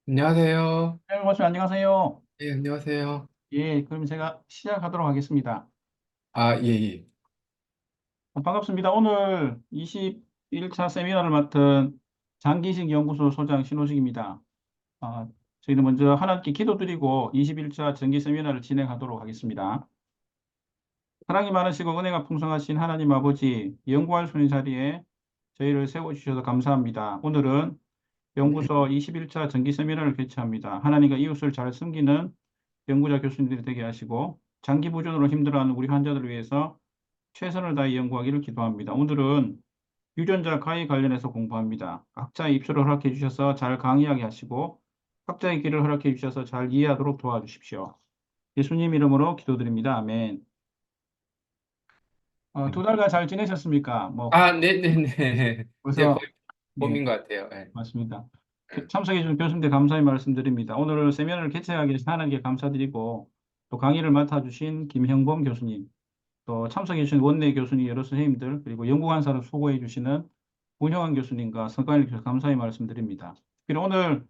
안녕하세요. 네, 고맙습니다. 안녕하세요. 예, 안녕하세요. 예, 그럼 제가 시작하도록 하겠습니다. 아, 예, 예. 반갑습니다. 오늘 21차 세미나를 맡은 장기식 연구소 소장 신호식입니다. 아, 저희는 먼저 하나님께 기도드리고 21차 정기 세미나를 진행하도록 하겠습니다. 사랑이 많으시고 은혜가 풍성하신 하나님 아버지, 연구할 수 있는 자리에 저희를 세워주셔서 감사합니다. 오늘은 연구소 21차 정기 세미나를 개최합니다. 하나님과 이웃을 잘 섬기는 연구자 교수님들이 되게 하시고 장기 부전으로 힘들어하는 우리 환자들을 위해서 최선을 다해 연구하기를 기도합니다. 오늘은 유전자 가위 관련해서 공부합니다. 각자의 입술을 허락해 주셔서 잘 강의하게 하시고 각자의 귀를 허락해 주셔서 잘 이해하도록 도와주십시오. 예수님 이름으로 기도드립니다. 아멘. 두 달간 잘 지내셨습니까? 뭐 아, 네네네. 이제 벌써 거의 네, 봄인 것 같아요. 예. 맞습니다. 예. 참석해 주신 교수님들 감사의 말씀드립니다. 오늘 세미나를 개최하게 해서 하나님께 감사드리고 또 강의를 맡아주신 김형범 교수님, 또 참석해 주신 원내 교수님 여러 선생님들 그리고 연구관사로 수고해 주시는 문형환 교수님과 성관일 교수 감사의 말씀드립니다. 그리고 오늘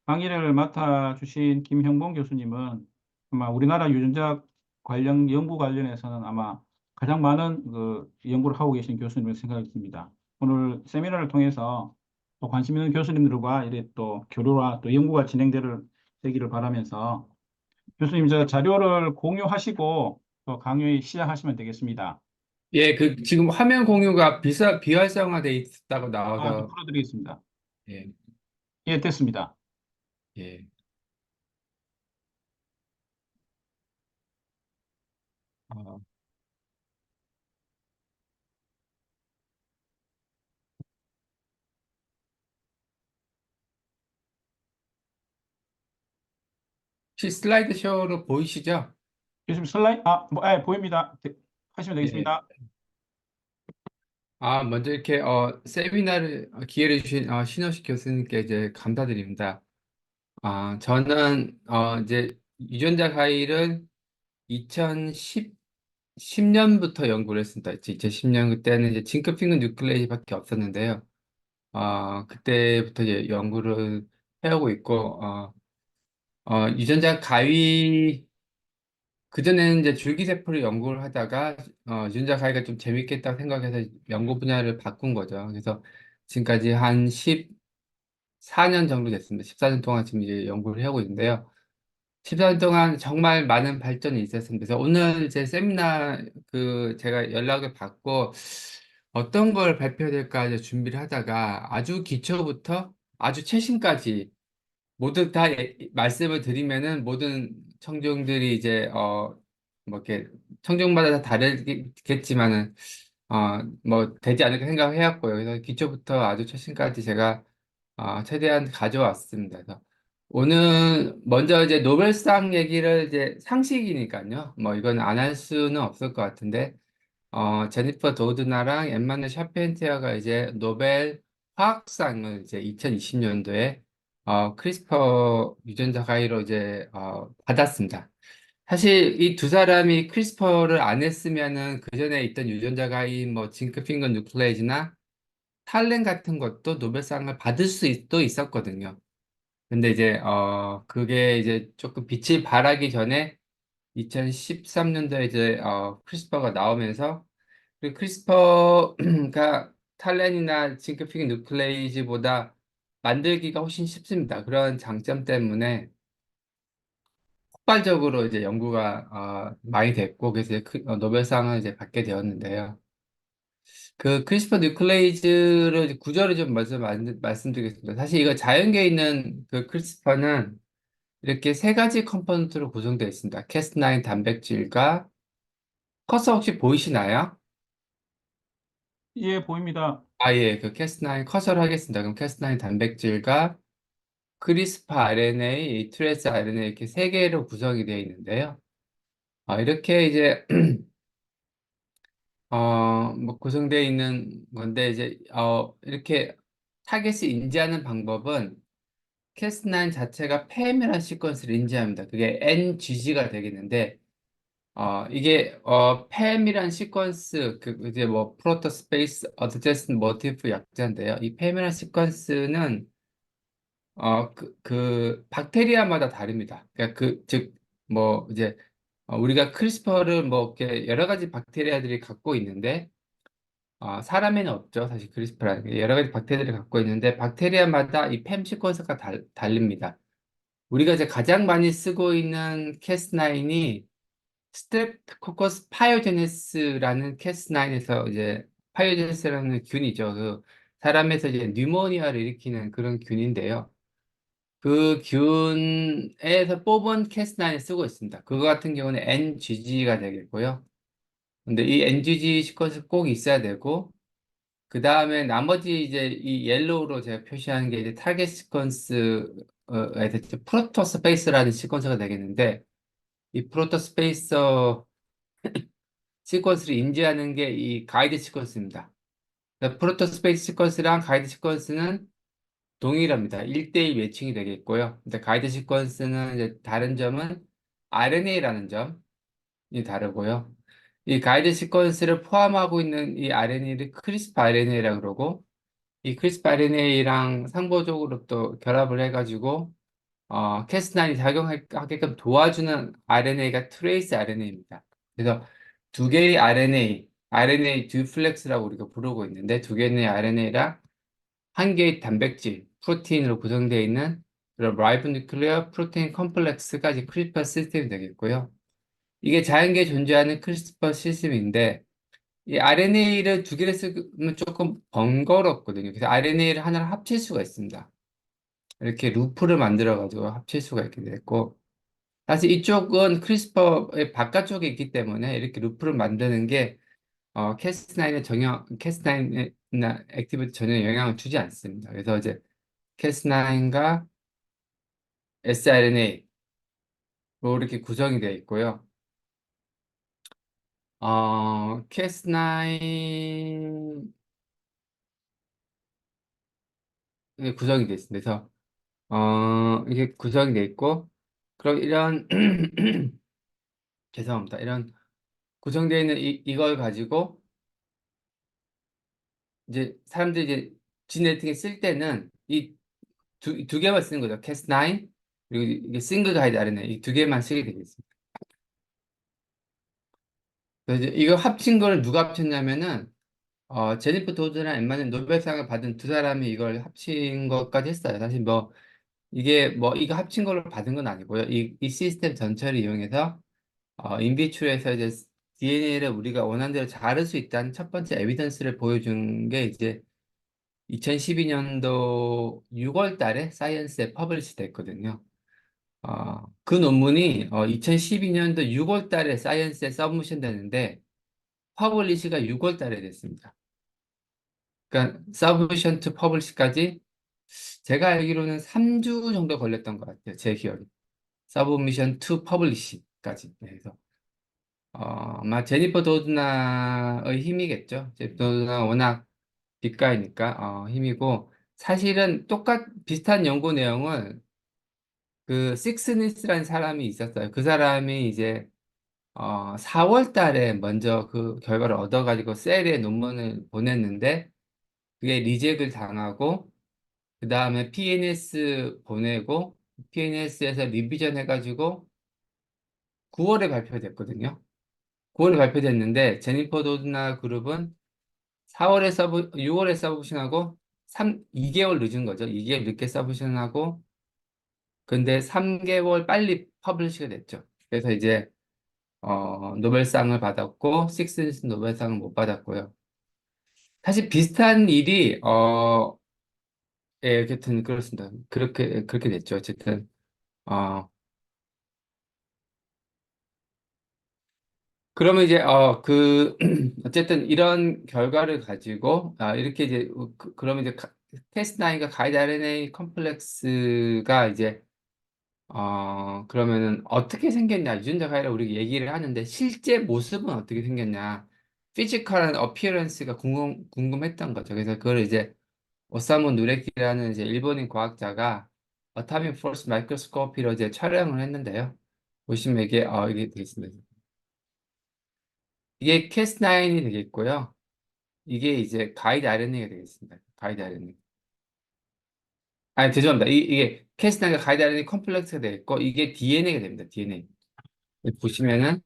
강의를 맡아주신 김형봉 교수님은 아마 우리나라 유전자 관련 연구 관련해서는 아마 가장 많은 그 연구를 하고 계신 교수님을 생각이 듭니다. 오늘 세미나를 통해서 또 관심 있는 교수님들과 이래 또 교류와 또 연구가 되기를 바라면서 교수님 저 자료를 공유하시고 또 강의 시작하시면 되겠습니다. 예, 지금 화면 공유가 비활성화돼 있다고 좀 나와서, 풀어드리겠습니다. 예, 예, 됐습니다. 예. 어, 혹시 슬라이드 쇼로 보이시죠? 교수님 슬라이드, 보입니다. 하시면 예. 되겠습니다. 아, 먼저 이렇게, 세미나를 기회를 주신, 신호식 교수님께 이제 감사드립니다. 저는, 이제 유전자 가위를 10년부터 연구를 했습니다. 2010년 그때는 이제 징크핑크 뉴클레이즈밖에 없었는데요. 그때부터 이제 연구를 해오고 있고, 유전자 가위, 그전에는 이제 줄기세포를 연구를 하다가, 유전자 가위가 좀 재밌겠다고 생각해서 연구 분야를 바꾼 거죠. 그래서 지금까지 한 14년 정도 됐습니다. 14년 동안 지금 이제 연구를 해오고 있는데요. 14년 동안 정말 많은 발전이 있었습니다. 그래서 오늘 제 세미나 제가 연락을 받고 어떤 걸 발표해야 될까 이제 준비를 하다가 아주 기초부터 아주 최신까지 모두 다 말씀을 드리면은 모든 청중들이 이제 뭐 이렇게 청중마다 다 다르겠지만은 뭐 되지 않을까 생각을 해왔고요. 그래서 기초부터 아주 최신까지 제가 최대한 가져왔습니다. 그래서 오늘 먼저 이제 노벨상 얘기를 이제 상식이니까요. 뭐 이건 안 할 수는 없을 것 같은데 제니퍼 도드나랑 엠마누엘 샤펜티어가 이제 노벨 화학상을 이제 2020년도에 크리스퍼 유전자 가위로 이제 받았습니다. 사실 이 두 사람이 크리스퍼를 안 했으면은 그 전에 있던 유전자 가위 뭐 징크핑거 누클레이즈나 탈렌 같은 것도 노벨상을 받을 수도 있었거든요. 근데 이제 그게 이제 조금 빛을 발하기 전에 2013년도에 이제 크리스퍼가 나오면서 그 크리스퍼가 탈렌이나 징크피기 누클레이즈보다 만들기가 훨씬 쉽습니다. 그런 장점 때문에 폭발적으로 이제 연구가 많이 됐고 그래서 이제 노벨상을 이제 받게 되었는데요. 그 크리스퍼 뉴클레이즈를 이제 구조를 좀 먼저 말씀드리겠습니다. 사실 이거 자연계에 있는 그 크리스퍼는 이렇게 세 가지 컴포넌트로 구성되어 있습니다. 캐스9 단백질과 커서 혹시 보이시나요? 예, 보입니다. 예, 그 캐스9 커서를 하겠습니다. 그럼 캐스9 단백질과 크리스퍼 RNA, 트레스 RNA 이렇게 세 개로 구성이 되어 있는데요. 이렇게 이제 뭐 구성되어 있는 건데 이제 이렇게 타겟을 인지하는 방법은 캐스9 자체가 페미란 시퀀스를 인지합니다. 그게 NGG가 되겠는데 이게 팸이란 시퀀스 이제 뭐 프로토 스페이스 어드제스트 모티프 약자인데요. 이 팸이란 시퀀스는 박테리아마다 다릅니다. 그러니까 뭐, 이제, 우리가 크리스퍼를 뭐, 이렇게 여러 가지 박테리아들이 갖고 있는데, 사람에는 없죠. 사실 크리스퍼라는 게. 여러 가지 박테리아를 갖고 있는데, 박테리아마다 이 팸 시퀀스가 다릅니다. 우리가 이제 가장 많이 쓰고 있는 캐스9이 스트랩토코커스 파이오제네스라는 캐스9에서 이제 파이오제네스라는 균이죠. 사람에서 이제 뉴모니아를 일으키는 그런 균인데요. 그 균에서 뽑은 캐스9을 쓰고 있습니다. 그거 같은 경우는 NGG가 되겠고요. 근데 이 NGG 시퀀스 꼭 있어야 되고, 그 다음에 나머지 이제 이 옐로우로 제가 표시하는 게 이제 타겟 시퀀스에서 프로토스페이스라는 시퀀스가 되겠는데, 이 프로토스페이서 시퀀스를 인지하는 게 이 가이드 시퀀스입니다. 프로토스페이스 시퀀스랑 가이드 시퀀스는 동일합니다. 1대1 매칭이 되겠고요. 근데 가이드 시퀀스는 이제 다른 점은 RNA라는 점이 다르고요. 이 가이드 시퀀스를 포함하고 있는 이 RNA를 크리스프 RNA라고 그러고, 이 크리스프 RNA랑 상보적으로 또 결합을 해가지고 캐스9이 작용하게끔 도와주는 RNA가 트레이스 RNA입니다. 그래서 두 개의 RNA 듀플렉스라고 우리가 부르고 있는데 두 개의 RNA랑 한 개의 단백질, 프로테인으로 구성되어 있는 그런 라이보 뉴클레어 프로테인 컴플렉스까지 크리스퍼 시스템이 되겠고요. 이게 자연계에 존재하는 크리스퍼 시스템인데 이 RNA를 두 개를 쓰면 조금 번거롭거든요. 그래서 RNA를 하나로 합칠 수가 있습니다. 이렇게 루프를 만들어가지고 합칠 수가 있게 됐고, 사실 이쪽은 크리스퍼의 바깥쪽에 있기 때문에 이렇게 루프를 만드는 게 캐스9이나 액티비티 전혀 영향을 주지 않습니다. 그래서 이제 캐스9과 sRNA로 이렇게 구성이 되어 있고요. 캐스9이 구성이 되어 있습니다. 그래서 이게 구성이 되어 있고, 그럼 이런 죄송합니다. 이런 구성되어 있는 이걸 가지고 이제 사람들이 이제 지네팅에 쓸 때는 이 두 개만 쓰는 거죠. 캐스9 그리고 이게 싱글 가이드 RNA 이 두 개만 쓰게 되겠습니다. 그래서 이제 이거 합친 거를 누가 합쳤냐면은 제니퍼 도드랑 엠마는 노벨상을 받은 두 사람이 이걸 합친 것까지 했어요. 사실 뭐 이게 뭐 이거 합친 걸로 받은 건 아니고요. 이 시스템 전체를 이용해서 인비트로에서 이제 DNA를 우리가 원하는 대로 자를 수 있다는 첫 번째 에비던스를 보여준 게 이제 2012년도 6월 달에 사이언스에 퍼블리시 됐거든요. 그 논문이 2012년도 6월 달에 사이언스에 서브미션 되는데 퍼블리시가 6월 달에 됐습니다. 그러니까 서브미션 투 퍼블리시까지 제가 알기로는 3주 정도 걸렸던 것 같아요. 제 기억에. 서브미션 투 퍼블리시까지. 그래서 아마 제니퍼 도드나의 힘이겠죠. 제니퍼 도드나 워낙 빛가이니까 힘이고 사실은 비슷한 연구 내용을 그 식스니스라는 사람이 있었어요. 그 사람이 이제 4월 달에 먼저 그 결과를 얻어가지고 셀에 논문을 보냈는데 그게 리젝을 당하고 그 다음에 PNS 보내고 PNS에서 리비전 해가지고 9월에 발표됐거든요. 9월에 발표됐는데 제니퍼 도드나 그룹은 6월에 서브미션하고 2개월 늦은 거죠. 2개월 늦게 서브미션하고 근데 3개월 빨리 퍼블리시가 됐죠. 그래서 이제 노벨상을 받았고 식스니스 노벨상을 못 받았고요. 사실 비슷한 일이 예, 어쨌든 그렇습니다. 그렇게 됐죠. 어쨌든 어 그러면 이제 어쨌든 이런 결과를 가지고 이렇게 이제 그러면 이제 캐스9과 가이드 RNA 컴플렉스가 이제 그러면은 어떻게 생겼냐, 유전자 가이를 우리가 얘기를 하는데 실제 모습은 어떻게 생겼냐, 피지컬한 어피어런스가 궁금했던 거죠. 그래서 그걸 이제 오사무 누레키라는 이제 일본인 과학자가 어타믹 포스 마이크로스코피로 이제 촬영을 했는데요. 보시면 이게 되겠습니다. 이게 캐스9이 되겠고요. 이게 이제 가이드 RNA가 되겠습니다. 가이드 RNA. 아니, 죄송합니다. 이게 캐스나가 가이드라인이 컴플렉스가 되어 있고, 이게 DNA가 됩니다. DNA. 보시면은,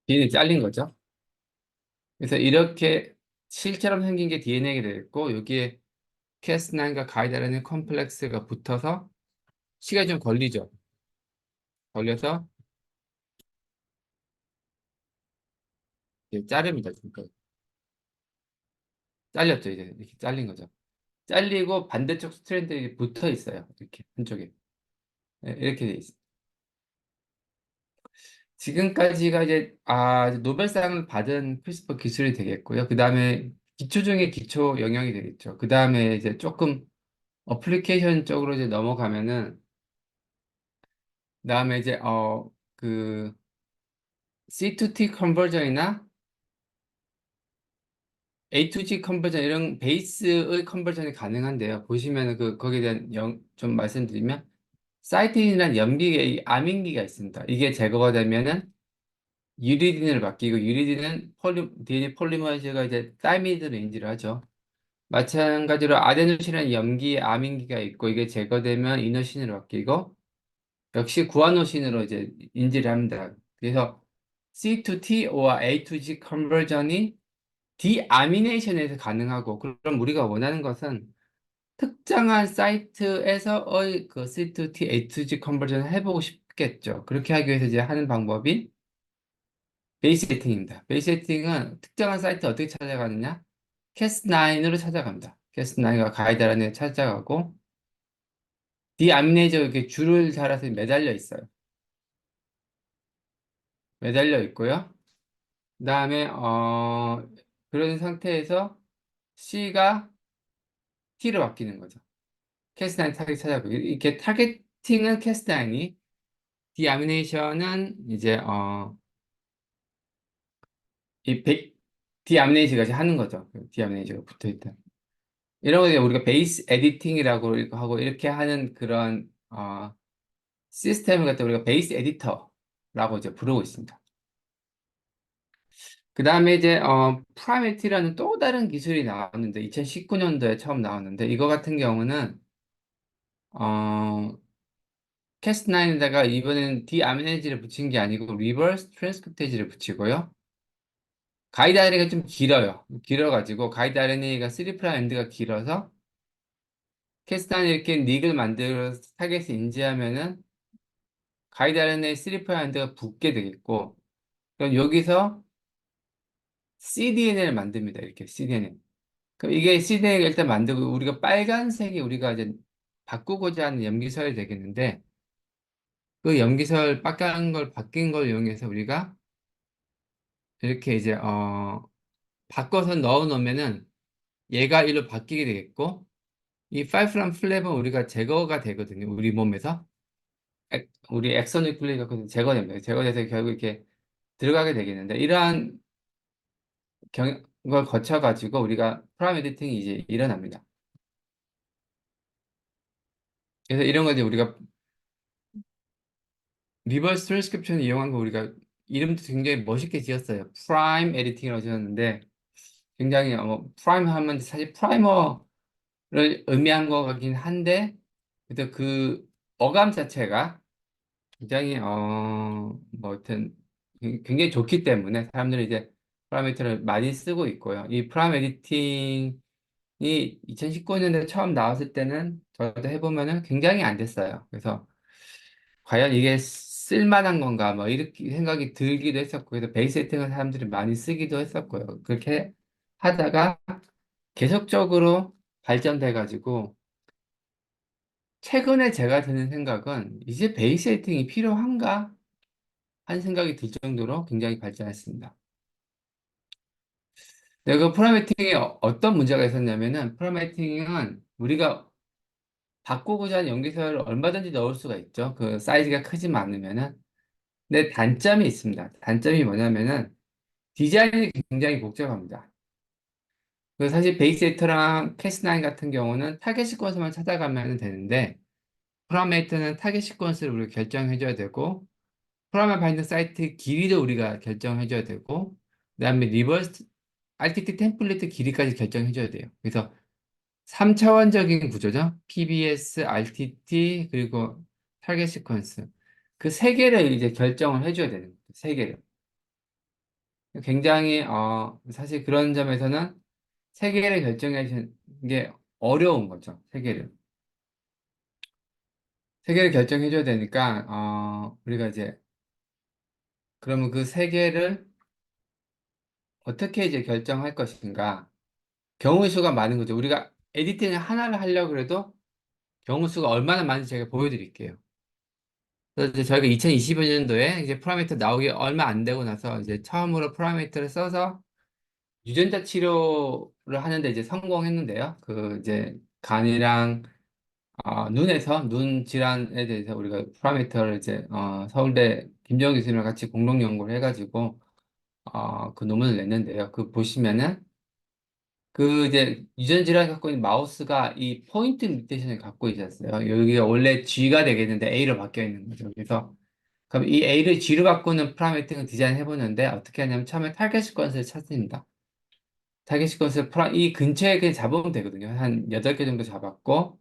DNA 잘린 거죠. 그래서 이렇게 실처럼 생긴 게 DNA가 되어 있고, 여기에 캐스나인과 가이드라인의 컴플렉스가 붙어서 시간이 좀 걸리죠. 걸려서 이제 자릅니다. 지금까지. 잘렸죠. 이제 이렇게 잘린 거죠. 잘리고 반대쪽 스트랜드에 붙어 있어요. 이렇게 한쪽에. 네, 이렇게 돼 있어요. 지금까지가 이제 노벨상을 받은 크리스퍼 기술이 되겠고요. 그 다음에 기초 중에 기초 영역이 되겠죠. 그 다음에 이제 조금 어플리케이션 쪽으로 이제 넘어가면은 그다음에 이제 그 C2T 컨버전이나 A2G 컨버전 이런 베이스의 컨버전이 가능한데요. 보시면은 거기에 대한 좀 말씀드리면 사이틴이라는 염기의 암인기가 있습니다. 이게 제거가 되면은 유리딘을 바뀌고 유리딘은 DNA 폴리머이즈가 이제 다이미드로 인지를 하죠. 마찬가지로 아데노신이라는 염기 암인기가 있고 이게 제거되면 이노신으로 바뀌고 역시 구아노신으로 이제 인지를 합니다. 그래서 C2T or A2G 컨버전이 디아미네이션에서 가능하고 그럼 우리가 원하는 것은 특정한 사이트에서의 그 C2T, A2G 컨버전을 해보고 싶겠죠. 그렇게 하기 위해서 이제 하는 방법이 베이스 세팅입니다. 베이스 세팅은 특정한 사이트 어떻게 찾아가느냐? 캐스9으로 찾아갑니다. 캐스9가 가이드라인에 찾아가고 디아미네이저 이렇게 줄을 달아서 매달려 있어요. 매달려 있고요. 그 다음에 그런 상태에서 C가 T로 바뀌는 거죠. 캐스9 타겟 찾아가고 이렇게 타겟팅은 캐스9이 디아미네이션은 이제 이 디아미네이즈가 하는 거죠. 디아미네이즈가 붙어 있다. 이런 거 이제 우리가 베이스 에디팅이라고 하고 이렇게 하는 그런 시스템을 갖다 우리가 베이스 에디터라고 이제 부르고 있습니다. 그 다음에 이제 프라이메티라는 또 다른 기술이 나왔는데 2019년도에 처음 나왔는데 이거 같은 경우는 어, 캐스9에다가 이번엔 디아미네이즈를 붙인 게 아니고 리버스 트랜스크립테이지를 붙이고요. 가이드 RNA가 좀 길어요. 길어가지고 가이드 RNA가 3' 엔드가 길어서 캐스탄이 이렇게 닉을 만들어서 타겟을 인지하면은 가이드 RNA 3' 엔드가 붙게 되겠고 그럼 여기서 cDNA를 만듭니다. 이렇게 cDNA. 그럼 이게 cDNA가 일단 만들고 우리가 빨간색이 우리가 이제 바꾸고자 하는 염기서열이 되겠는데 그 염기서열 바뀐 걸 이용해서 우리가 이렇게 이제 바꿔서 넣어 놓으면은 얘가 일로 바뀌게 되겠고 이 5' 플랩은 우리가 제거가 되거든요. 우리 몸에서. 우리 엑선 뉴클레이가 제거됩니다. 제거돼서 결국 이렇게 들어가게 되겠는데 이러한 걸 거쳐가지고 우리가 프라임 에디팅이 이제 일어납니다. 그래서 이런 거 이제 우리가 리버스 트랜스크립션을 이용한 거 우리가 이름도 굉장히 멋있게 지었어요. 프라임 에디팅이라고 지었는데 굉장히 프라임 하면 사실 프라이머를 의미한 거 같긴 한데 그래도 그 어감 자체가 굉장히 뭐 하여튼 굉장히 좋기 때문에 사람들이 이제 파라미터를 많이 쓰고 있고요. 이 프라임 에디팅이 2019년에 처음 나왔을 때는 저도 해보면은 굉장히 안 됐어요. 그래서 과연 이게 쓸만한 건가 뭐 이렇게 생각이 들기도 했었고 그래서 베이스 세팅을 사람들이 많이 쓰기도 했었고요. 그렇게 하다가 계속적으로 발전돼 가지고 최근에 제가 드는 생각은 이제 베이스 세팅이 필요한가 한 생각이 들 정도로 굉장히 발전했습니다. 네, 그 프로메팅에 어떤 문제가 있었냐면은 프로메팅은 우리가 바꾸고자 하는 연기서를 얼마든지 넣을 수가 있죠. 그 사이즈가 크지만 않으면은. 근데 단점이 있습니다. 단점이 뭐냐면은 디자인이 굉장히 복잡합니다. 그 사실 베이스 에이터랑 캐스9 같은 경우는 타겟 시퀀스만 찾아가면 되는데 프로메이터는 타겟 시퀀스를 우리가 결정해줘야 되고 프로메 바인드 사이트 길이도 우리가 결정해줘야 되고 그다음에 리버스 RTT 템플릿 길이까지 결정해줘야 돼요. 그래서 3차원적인 구조죠. PBS, RTT, 그리고 타겟 시퀀스. 그 세 개를 이제 결정을 해줘야 되는 거예요. 세 개를. 굉장히, 사실 그런 점에서는 세 개를 결정하시는 게 어려운 거죠. 세 개를. 세 개를 결정해줘야 되니까, 우리가 이제, 그러면 그 세 개를 어떻게 이제 결정할 것인가. 경우 수가 많은 거죠. 우리가 에디팅을 하나를 하려고 해도 경우 수가 얼마나 많은지 제가 보여드릴게요. 그래서 이제 저희가 2025년도에 이제 프라메이터 나오기 얼마 안 되고 나서 이제 처음으로 프라메이터를 써서 유전자 치료를 하는데 이제 성공했는데요. 그 이제 간이랑 눈에서 눈 질환에 대해서 우리가 프라메이터를 이제 서울대 김정희 교수님이랑 같이 공동 연구를 해가지고 그 논문을 냈는데요. 그 보시면은 그 이제 유전 질환 갖고 있는 마우스가 이 포인트 뮤테이션을 갖고 있었어요. 여기가 원래 G가 되겠는데 A로 바뀌어 있는 거죠. 그래서 그럼 이 A를 G로 바꾸는 프라메이팅을 디자인해 보는데 어떻게 하냐면 처음에 타겟 시퀀스를 찾습니다. 타겟 시퀀스를 이 근처에 그냥 잡으면 되거든요. 한 8개 정도 잡았고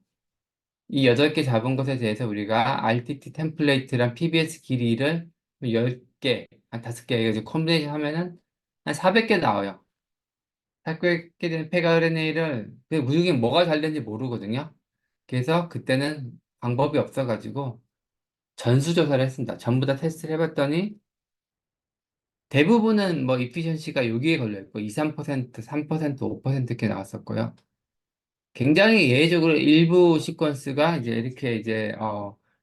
이 8개 잡은 것에 대해서 우리가 RTT 템플레이트랑 PBS 길이를 10개, 한 5개 해가지고 컴비네이션 하면은 한 400개 나와요. 400개 된 폐가 RNA를 그 무조건 뭐가 잘 되는지 모르거든요. 그래서 그때는 방법이 없어가지고 전수조사를 했습니다. 전부 다 테스트를 해봤더니 대부분은 뭐 이피션시가 여기에 걸려있고 2, 3%, 3%, 5% 이렇게 나왔었고요. 굉장히 예외적으로 일부 시퀀스가 이제 이렇게 이제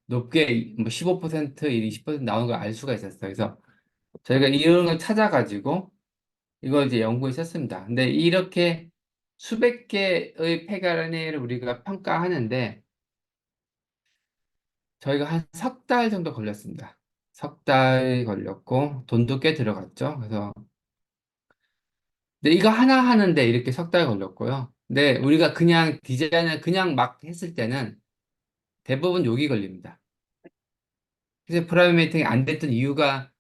높게 뭐 15%, 20% 나오는 걸 알 수가 있었어요. 그래서 저희가 이런 걸 찾아가지고 이걸 이제 연구에 썼습니다. 근데 이렇게 수백 개의 폐가르니를 우리가 평가하는데 저희가 한 석 달 정도 걸렸습니다. 석 달 걸렸고 돈도 꽤 들어갔죠. 그래서 근데 이거 하나 하는데 이렇게 석 달 걸렸고요. 근데 우리가 그냥 디자인을 그냥 막 했을 때는 대부분 욕이 걸립니다. 그래서 프라이메이팅이 안 됐던 이유가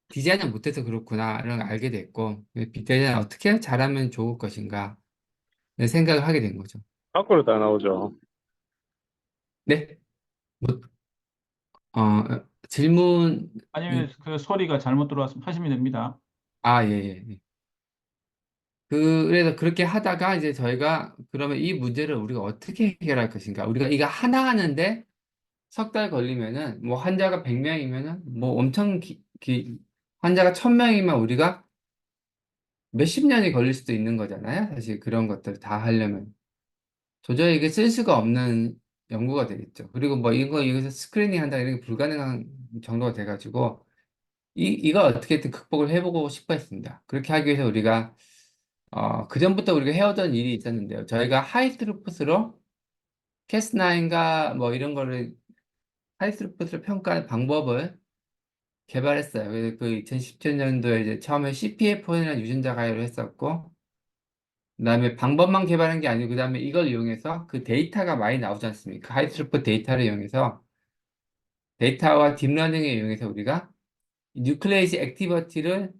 디자인을 못해서 그렇구나 이런 걸 알게 됐고 디자인을 어떻게 잘하면 좋을 것인가 생각을 하게 된 거죠. 밖으로 다 나오죠. 네? 뭐, 질문, 아니면 그 소리가 잘못 들어왔으면 하시면 됩니다. 예, 예. 예. 그래서 그렇게 하다가 이제 저희가 그러면 이 문제를 우리가 어떻게 해결할 것인가. 우리가 이거 하나 하는데 석 달 걸리면은 뭐 환자가 100명이면은 뭐 엄청 환자가 1000명이면 우리가 몇십 년이 걸릴 수도 있는 거잖아요. 사실 그런 것들 다 하려면. 도저히 이게 쓸 수가 없는 연구가 되겠죠. 그리고 뭐 이거 여기서 스크리닝 한다 이런 게 불가능한 정도가 돼가지고 이거 어떻게든 극복을 해보고 싶어 했습니다. 그렇게 하기 위해서 우리가 그전부터 우리가 해오던 일이 있었는데요. 저희가 하이트루풋으로 캐스9과 뭐 이런 거를 하이트루풋으로 평가하는 방법을 개발했어요. 그래서 그 2017년도에 이제 처음에 CPF4라는 유전자 가이를 했었고, 그다음에 방법만 개발한 게 아니고, 그다음에 이걸 이용해서 그 데이터가 많이 나오지 않습니까? 하이트루풋 데이터를 이용해서 데이터와 딥러닝을 이용해서 우리가 뉴클레이지 액티비티를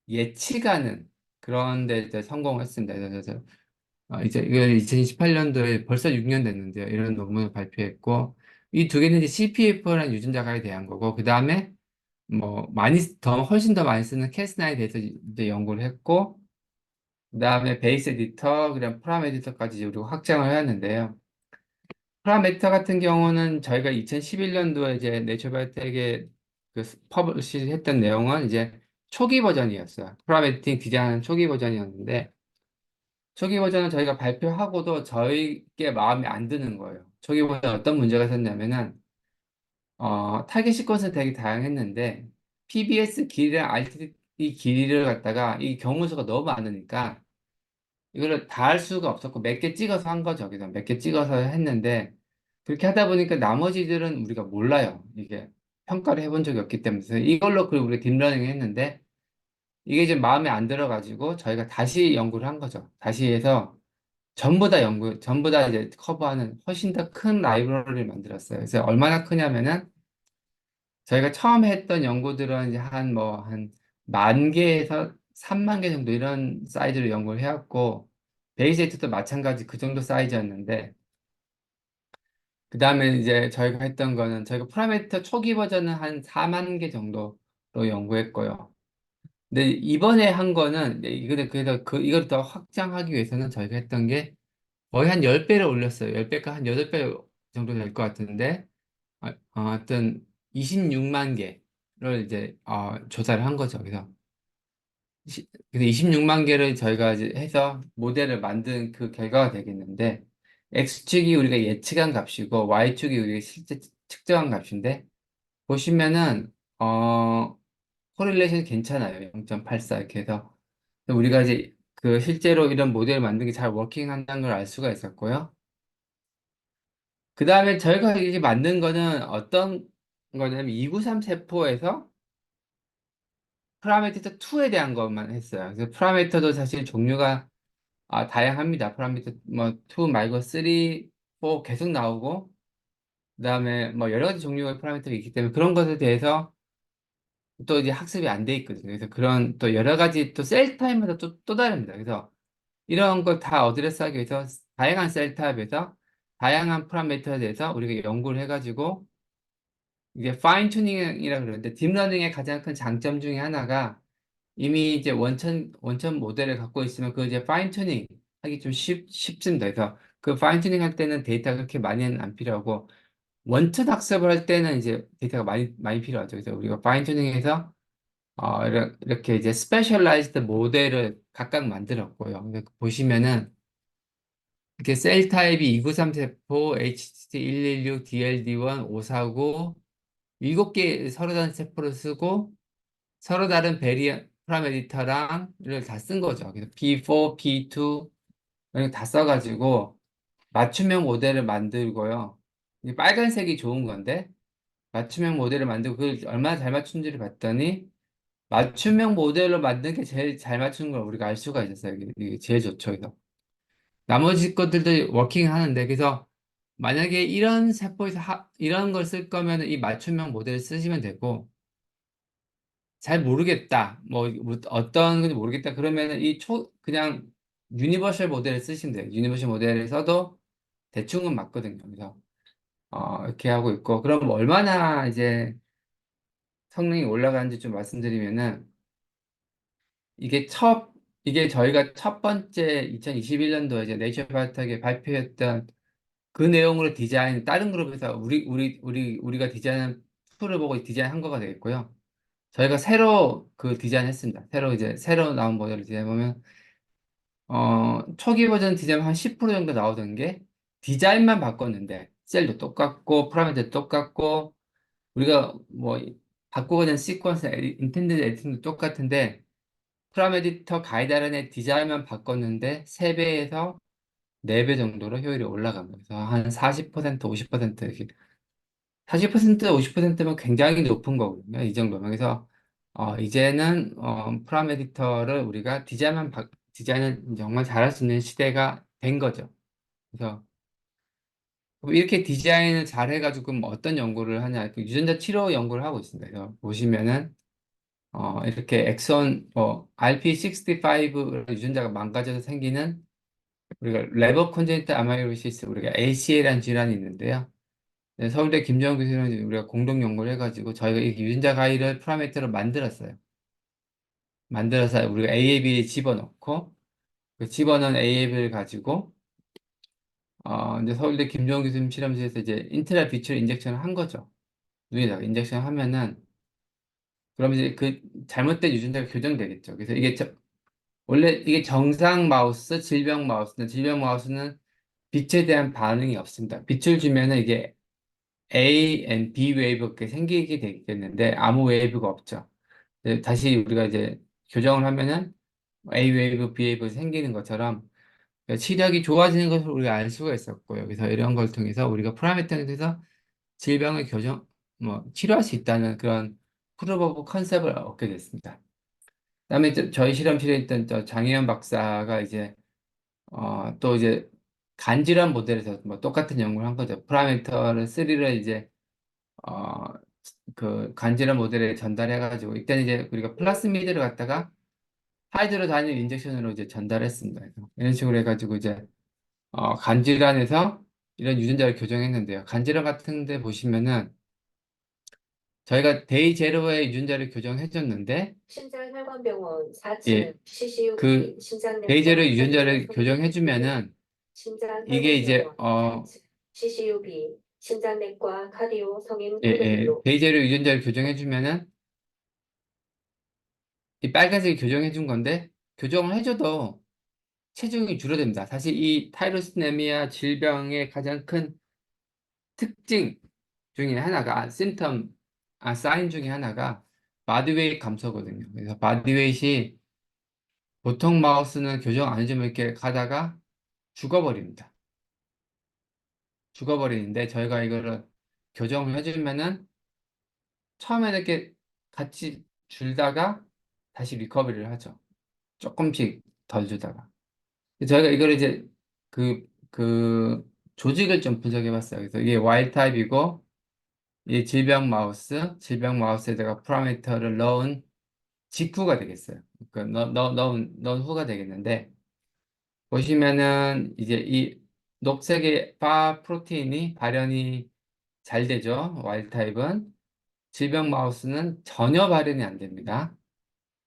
예측하는 그런 데 이제 성공했습니다. 그래서 이제 이거 2018년도에 벌써 6년 됐는데요. 이런 논문을 발표했고 이 두 개는 이제 CPF라는 유전자가에 대한 거고 그 다음에 뭐 많이 훨씬 더 많이 쓰는 캐스나에 대해서 이제 연구를 했고 그 다음에 베이스 에디터 그다음 프람 에디터까지 이제 우리가 확장을 해왔는데요. 프람 에디터 같은 경우는 저희가 2011년도에 이제 네이처바이오텍에 그 퍼블리시 했던 내용은 이제 초기 버전이었어요. 프람 에디팅 디자인하는 초기 버전이었는데 초기 버전은 저희가 발표하고도 저희께 마음에 안 드는 거예요. 초기 버전 어떤 문제가 생겼냐면은, 타겟 시퀀스는 되게 다양했는데, PBS 길이랑 RTT 길이를 갖다가 이 경우 수가 너무 많으니까, 이거를 다 할 수가 없었고, 몇 개 찍어서 한 거죠. 그래서 몇 개 찍어서 했는데, 그렇게 하다 보니까 나머지들은 우리가 몰라요. 이게 평가를 해본 적이 없기 때문에. 그래서 이걸로 그 우리가 딥러닝 했는데, 이게 좀 마음에 안 들어가지고, 저희가 다시 연구를 한 거죠. 다시 해서, 전부 다 이제 커버하는 훨씬 더 큰 라이브러리를 만들었어요. 그래서 얼마나 크냐면은 저희가 처음 했던 연구들은 이제 한 뭐, 한 10,000개에서 3만 개 정도 이런 사이즈로 연구를 해왔고, 베이제이트도 마찬가지 그 정도 사이즈였는데, 그 다음에 이제 저희가 했던 거는 저희가 프라메이터 초기 버전은 한 4만 개 정도로 연구했고요. 근데 이번에 한 거는, 이거는 그래서 이걸 더 확장하기 위해서는 저희가 했던 게 거의 한 10배를 올렸어요. 10배가 한 8배 정도 될 것 같은데, 하여튼 26만 개를 이제, 조사를 한 거죠. 그래서 26만 개를 저희가 이제 해서 모델을 만든 그 결과가 되겠는데, X축이 우리가 예측한 값이고, Y축이 우리가 실제 측정한 값인데, 보시면은, 코릴레이션이 괜찮아요. 0.84 이렇게 해서. 그래서 우리가 이제 그 실제로 이런 모델을 만든 게 잘 워킹한다는 걸 알 수가 있었고요. 그 다음에 저희가 이제 만든 거는 어떤 거냐면 293 세포에서 파라미터 2에 대한 것만 했어요. 그래서 파라미터도 사실 종류가 다양합니다. 파라미터 뭐 2 말고 3, 4 계속 나오고 그다음에 뭐 여러 가지 종류의 파라미터가 있기 때문에 그런 것에 대해서 또 이제 학습이 안 돼 있거든요. 그래서 그런 또 여러 가지 또 셀 타입마다 또 다릅니다. 그래서 이런 걸 다 어드레스 하기 위해서 다양한 셀 타입에서 다양한 파라미터에 대해서 우리가 연구를 해가지고 이게 파인 튜닝이라 그러는데 딥러닝의 가장 큰 장점 중에 하나가 이미 이제 원천 모델을 갖고 있으면 그 이제 파인 튜닝 하기 좀 쉽습니다. 그래서 그 파인 튜닝 할 때는 데이터가 그렇게 많이는 안 필요하고 원천 학습을 할 때는 이제 데이터가 많이 필요하죠. 그래서 우리가 파인 튜닝해서 이렇게 이제 스페셜라이즈드 모델을 각각 만들었고요. 그래서 보시면은 이렇게 셀 타입이 293 세포, HT116, DLD1, 549 7개 서로 다른 세포를 쓰고 서로 다른 베리언 파라메디터랑을 다 쓴 거죠. 그래서 P4, P2 이렇게 다 써가지고 맞춤형 모델을 만들고요. 이 빨간색이 좋은 건데 맞춤형 모델을 만들고 그걸 얼마나 잘 맞춘지를 봤더니 맞춤형 모델로 만든 게 제일 잘 맞추는 걸 우리가 알 수가 있었어요. 이게 제일 좋죠. 그래서 나머지 것들도 워킹 하는데 그래서 만약에 이런 세포에서 이런 걸 쓸 거면 이 맞춤형 모델을 쓰시면 되고 잘 모르겠다. 뭐 어떤 건지 모르겠다. 그러면은 그냥 유니버셜 모델을 쓰시면 돼요. 유니버셜 모델을 써도 대충은 맞거든요. 그래서 이렇게 하고 있고 그럼 얼마나 이제 성능이 올라가는지 좀 말씀드리면은 이게 이게 저희가 첫 번째 2021년도에 이제 네이처 바이오텍에 발표했던 그 내용으로 다른 그룹에서 우리가 디자인한 툴을 보고 디자인한 거가 되겠고요. 저희가 새로 그 디자인했습니다. 새로 나온 모델을 디자인해보면, 초기 버전 디자인 한 10% 정도 나오던 게 디자인만 바꿨는데, 셀도 똑같고, 프라미터도 똑같고, 우리가 뭐, 바꾸게 된 시퀀스, 인텐디드 에디팅도 똑같은데, 프라메디터 가이드라인의 디자인만 바꿨는데, 3배에서 4배 정도로 효율이 올라간 거예요. 그래서 한 40%, 50% 이렇게 40%, 50%면 굉장히 높은 거거든요. 이 정도면. 그래서, 이제는, 프람 에디터를 우리가 디자인을 정말 잘할 수 있는 시대가 된 거죠. 그래서, 이렇게 디자인을 잘 해가지고 뭐 어떤 연구를 하냐. 그 유전자 치료 연구를 하고 있습니다. 그래서 보시면은, 이렇게 RP65 유전자가 망가져서 생기는 우리가 레버 콘제니탈 아마이로시스, 우리가 ACL이라는 질환이 있는데요. 네, 서울대 김정은 교수랑 이제 우리가 공동 연구를 해가지고 저희가 이 유전자 가이를 파라미터로 만들었어요. 만들어서 우리가 AAB에 집어넣고 그 집어넣은 AAB를 가지고 이제 서울대 김정은 교수님 실험실에서 이제 인트라 비추얼 인젝션을 한 거죠. 눈에다가 인젝션 하면은 그럼 이제 그 잘못된 유전자가 교정되겠죠. 그래서 원래 이게 정상 마우스, 질병 마우스는 빛에 대한 반응이 없습니다. 빛을 주면은 이게 A and B 웨이브가 이렇게 생기게 되겠는데 아무 웨이브가 없죠. 다시 우리가 이제 교정을 하면은 A 웨이브, B 웨이브 생기는 것처럼 치력이 좋아지는 것을 우리가 알 수가 있었고요. 그래서 이런 걸 통해서 우리가 프라메터에 대해서 질병을 치료할 수 있다는 그런 프루브 오브 컨셉을 얻게 됐습니다. 그다음에 저희 실험실에 있던 장혜연 박사가 이제 또 이제 간질환 모델에서 뭐 똑같은 연구를 한 거죠. 프라메터를 3를 이제 어, 그 간질환 모델에 전달해가지고 이때는 이제 우리가 플라스미드를 갖다가 하이드로 단일 인젝션으로 이제 전달했습니다. 그래서 이런 식으로 해가지고 이제 간질환에서 이런 유전자를 교정했는데요. 간질환 같은 데 보시면은 저희가 데이 제로의 유전자를 교정해줬는데 신장혈관병원 4층 예, 그 CCUB 데이 제로 신장내과 카디오 유전자를 성형외과 교정해주면은 이게 이제 신장혈관병원 4층 CCUB 신장내과 카디오 성인 구급로 데이 제로 유전자를 교정해주면은 이 빨간색이 교정해준 건데 교정을 해줘도 체중이 줄어듭니다. 사실 이 타이로시네미아 질병의 가장 큰 특징 중에 하나가 사인 중에 하나가 바디웨이트 감소거든요. 그래서 바디웨이트이 보통 마우스는 교정 안 해주면 이렇게 가다가 죽어버립니다. 죽어버리는데 저희가 이거를 교정을 해주면은 처음에는 이렇게 같이 줄다가 다시 리커버리를 하죠. 조금씩 덜 주다가. 저희가 이걸 이제 그 조직을 좀 분석해 봤어요. 그래서 이게 와일드 타입이고 이 질병 마우스에다가 파라미터를 넣은 직후가 되겠어요. 그러니까 넣은 후가 되겠는데 보시면은 이제 이 녹색의 바 프로테인이 발현이 잘 되죠. 와일드 타입은 질병 마우스는 전혀 발현이 안 됩니다.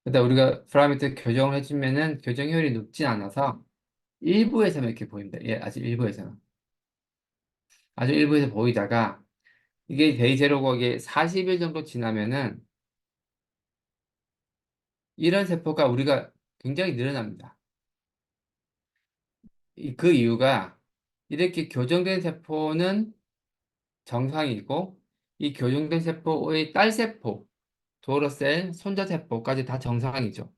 그러다 우리가 파라미터 교정을 해주면은 교정 효율이 높진 않아서 일부에서만 이렇게 보입니다. 예, 아직 일부에서는. 아주 일부에서 보이다가 이게 데이 제로고 이게 40일 정도 지나면은 이런 세포가 우리가 굉장히 늘어납니다. 그 이유가 이렇게 교정된 세포는 정상이고 이 교정된 세포의 딸 세포, 도로셀, 손자 세포까지 다 정상이죠.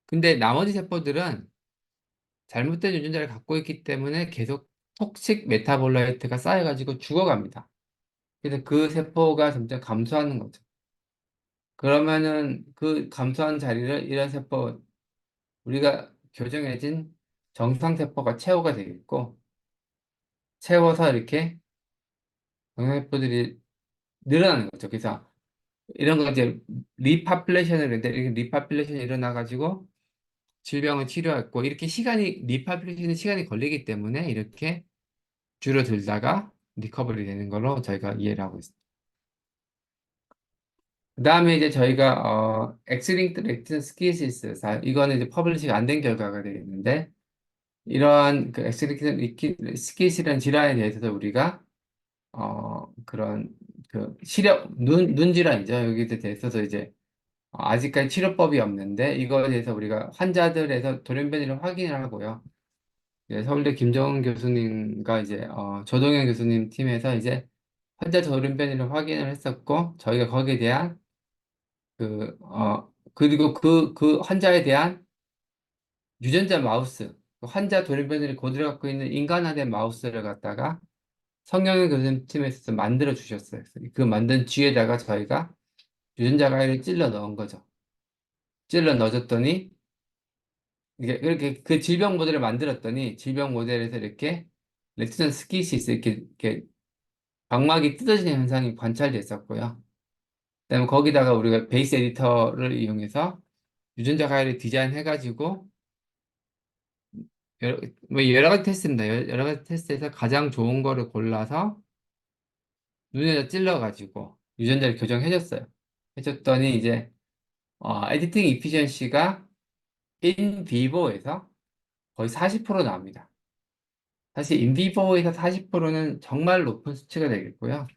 근데 나머지 세포들은 잘못된 유전자를 갖고 있기 때문에 계속 톡식 메타볼라이트가 쌓여가지고 죽어갑니다. 그래서 그 세포가 점점 감소하는 거죠. 그러면은 그 감소한 자리를 이런 세포, 우리가 교정해진 정상세포가 채우가 되겠고, 채워서 이렇게 정상세포들이 늘어나는 거죠. 그래서 이런 거 이제 리파플레이션을 했는데, 이렇게 리파플레이션이 일어나가지고 질병을 치료했고, 이렇게 리파플레이션이 시간이 걸리기 때문에 이렇게 줄어들다가 리커버리 되는 걸로 저희가 이해를 하고 있습니다. 그 다음에 이제 저희가, 엑스링크 렉틴 스키시스, 이거는 이제 퍼블리시가 안 된 결과가 되겠는데, 이러한 그 엑스리키드 스킷이라는 질환에 대해서도 우리가 그런 그 눈 질환이죠. 여기에 대해서도 이제 아직까지 치료법이 없는데 이거에 대해서 우리가 환자들에서 돌연변이를 확인을 하고요. 예, 서울대 김정은 교수님과 이제 조동현 교수님 팀에서 이제 환자 돌연변이를 확인을 했었고 저희가 거기에 대한 그리고 그 환자에 대한 유전자 마우스, 그 환자 돌연변이를 고대로 갖고 있는 인간화된 마우스를 갖다가 성형외 교수팀에서 만들어 주셨어요. 그래서 그 만든 쥐에다가 저희가 유전자 가위를 찔러 넣은 거죠. 찔러 넣어줬더니 이게 이렇게 그 질병 모델을 만들었더니 질병 모델에서 이렇게 레티넌 스키시스 이렇게 각막이 뜯어지는 현상이 관찰됐었고요. 그다음에 거기다가 우리가 베이스 에디터를 이용해서 유전자 가위를 디자인해가지고 여러 가지 테스트입니다. 여러 가지 테스트에서 가장 좋은 거를 골라서 눈에다 찔러가지고 유전자를 교정해줬어요. 해줬더니 이제 에디팅 이피션시가 인 비보에서 거의 40% 나옵니다. 사실 인 비보에서 40%는 정말 높은 수치가 되겠고요.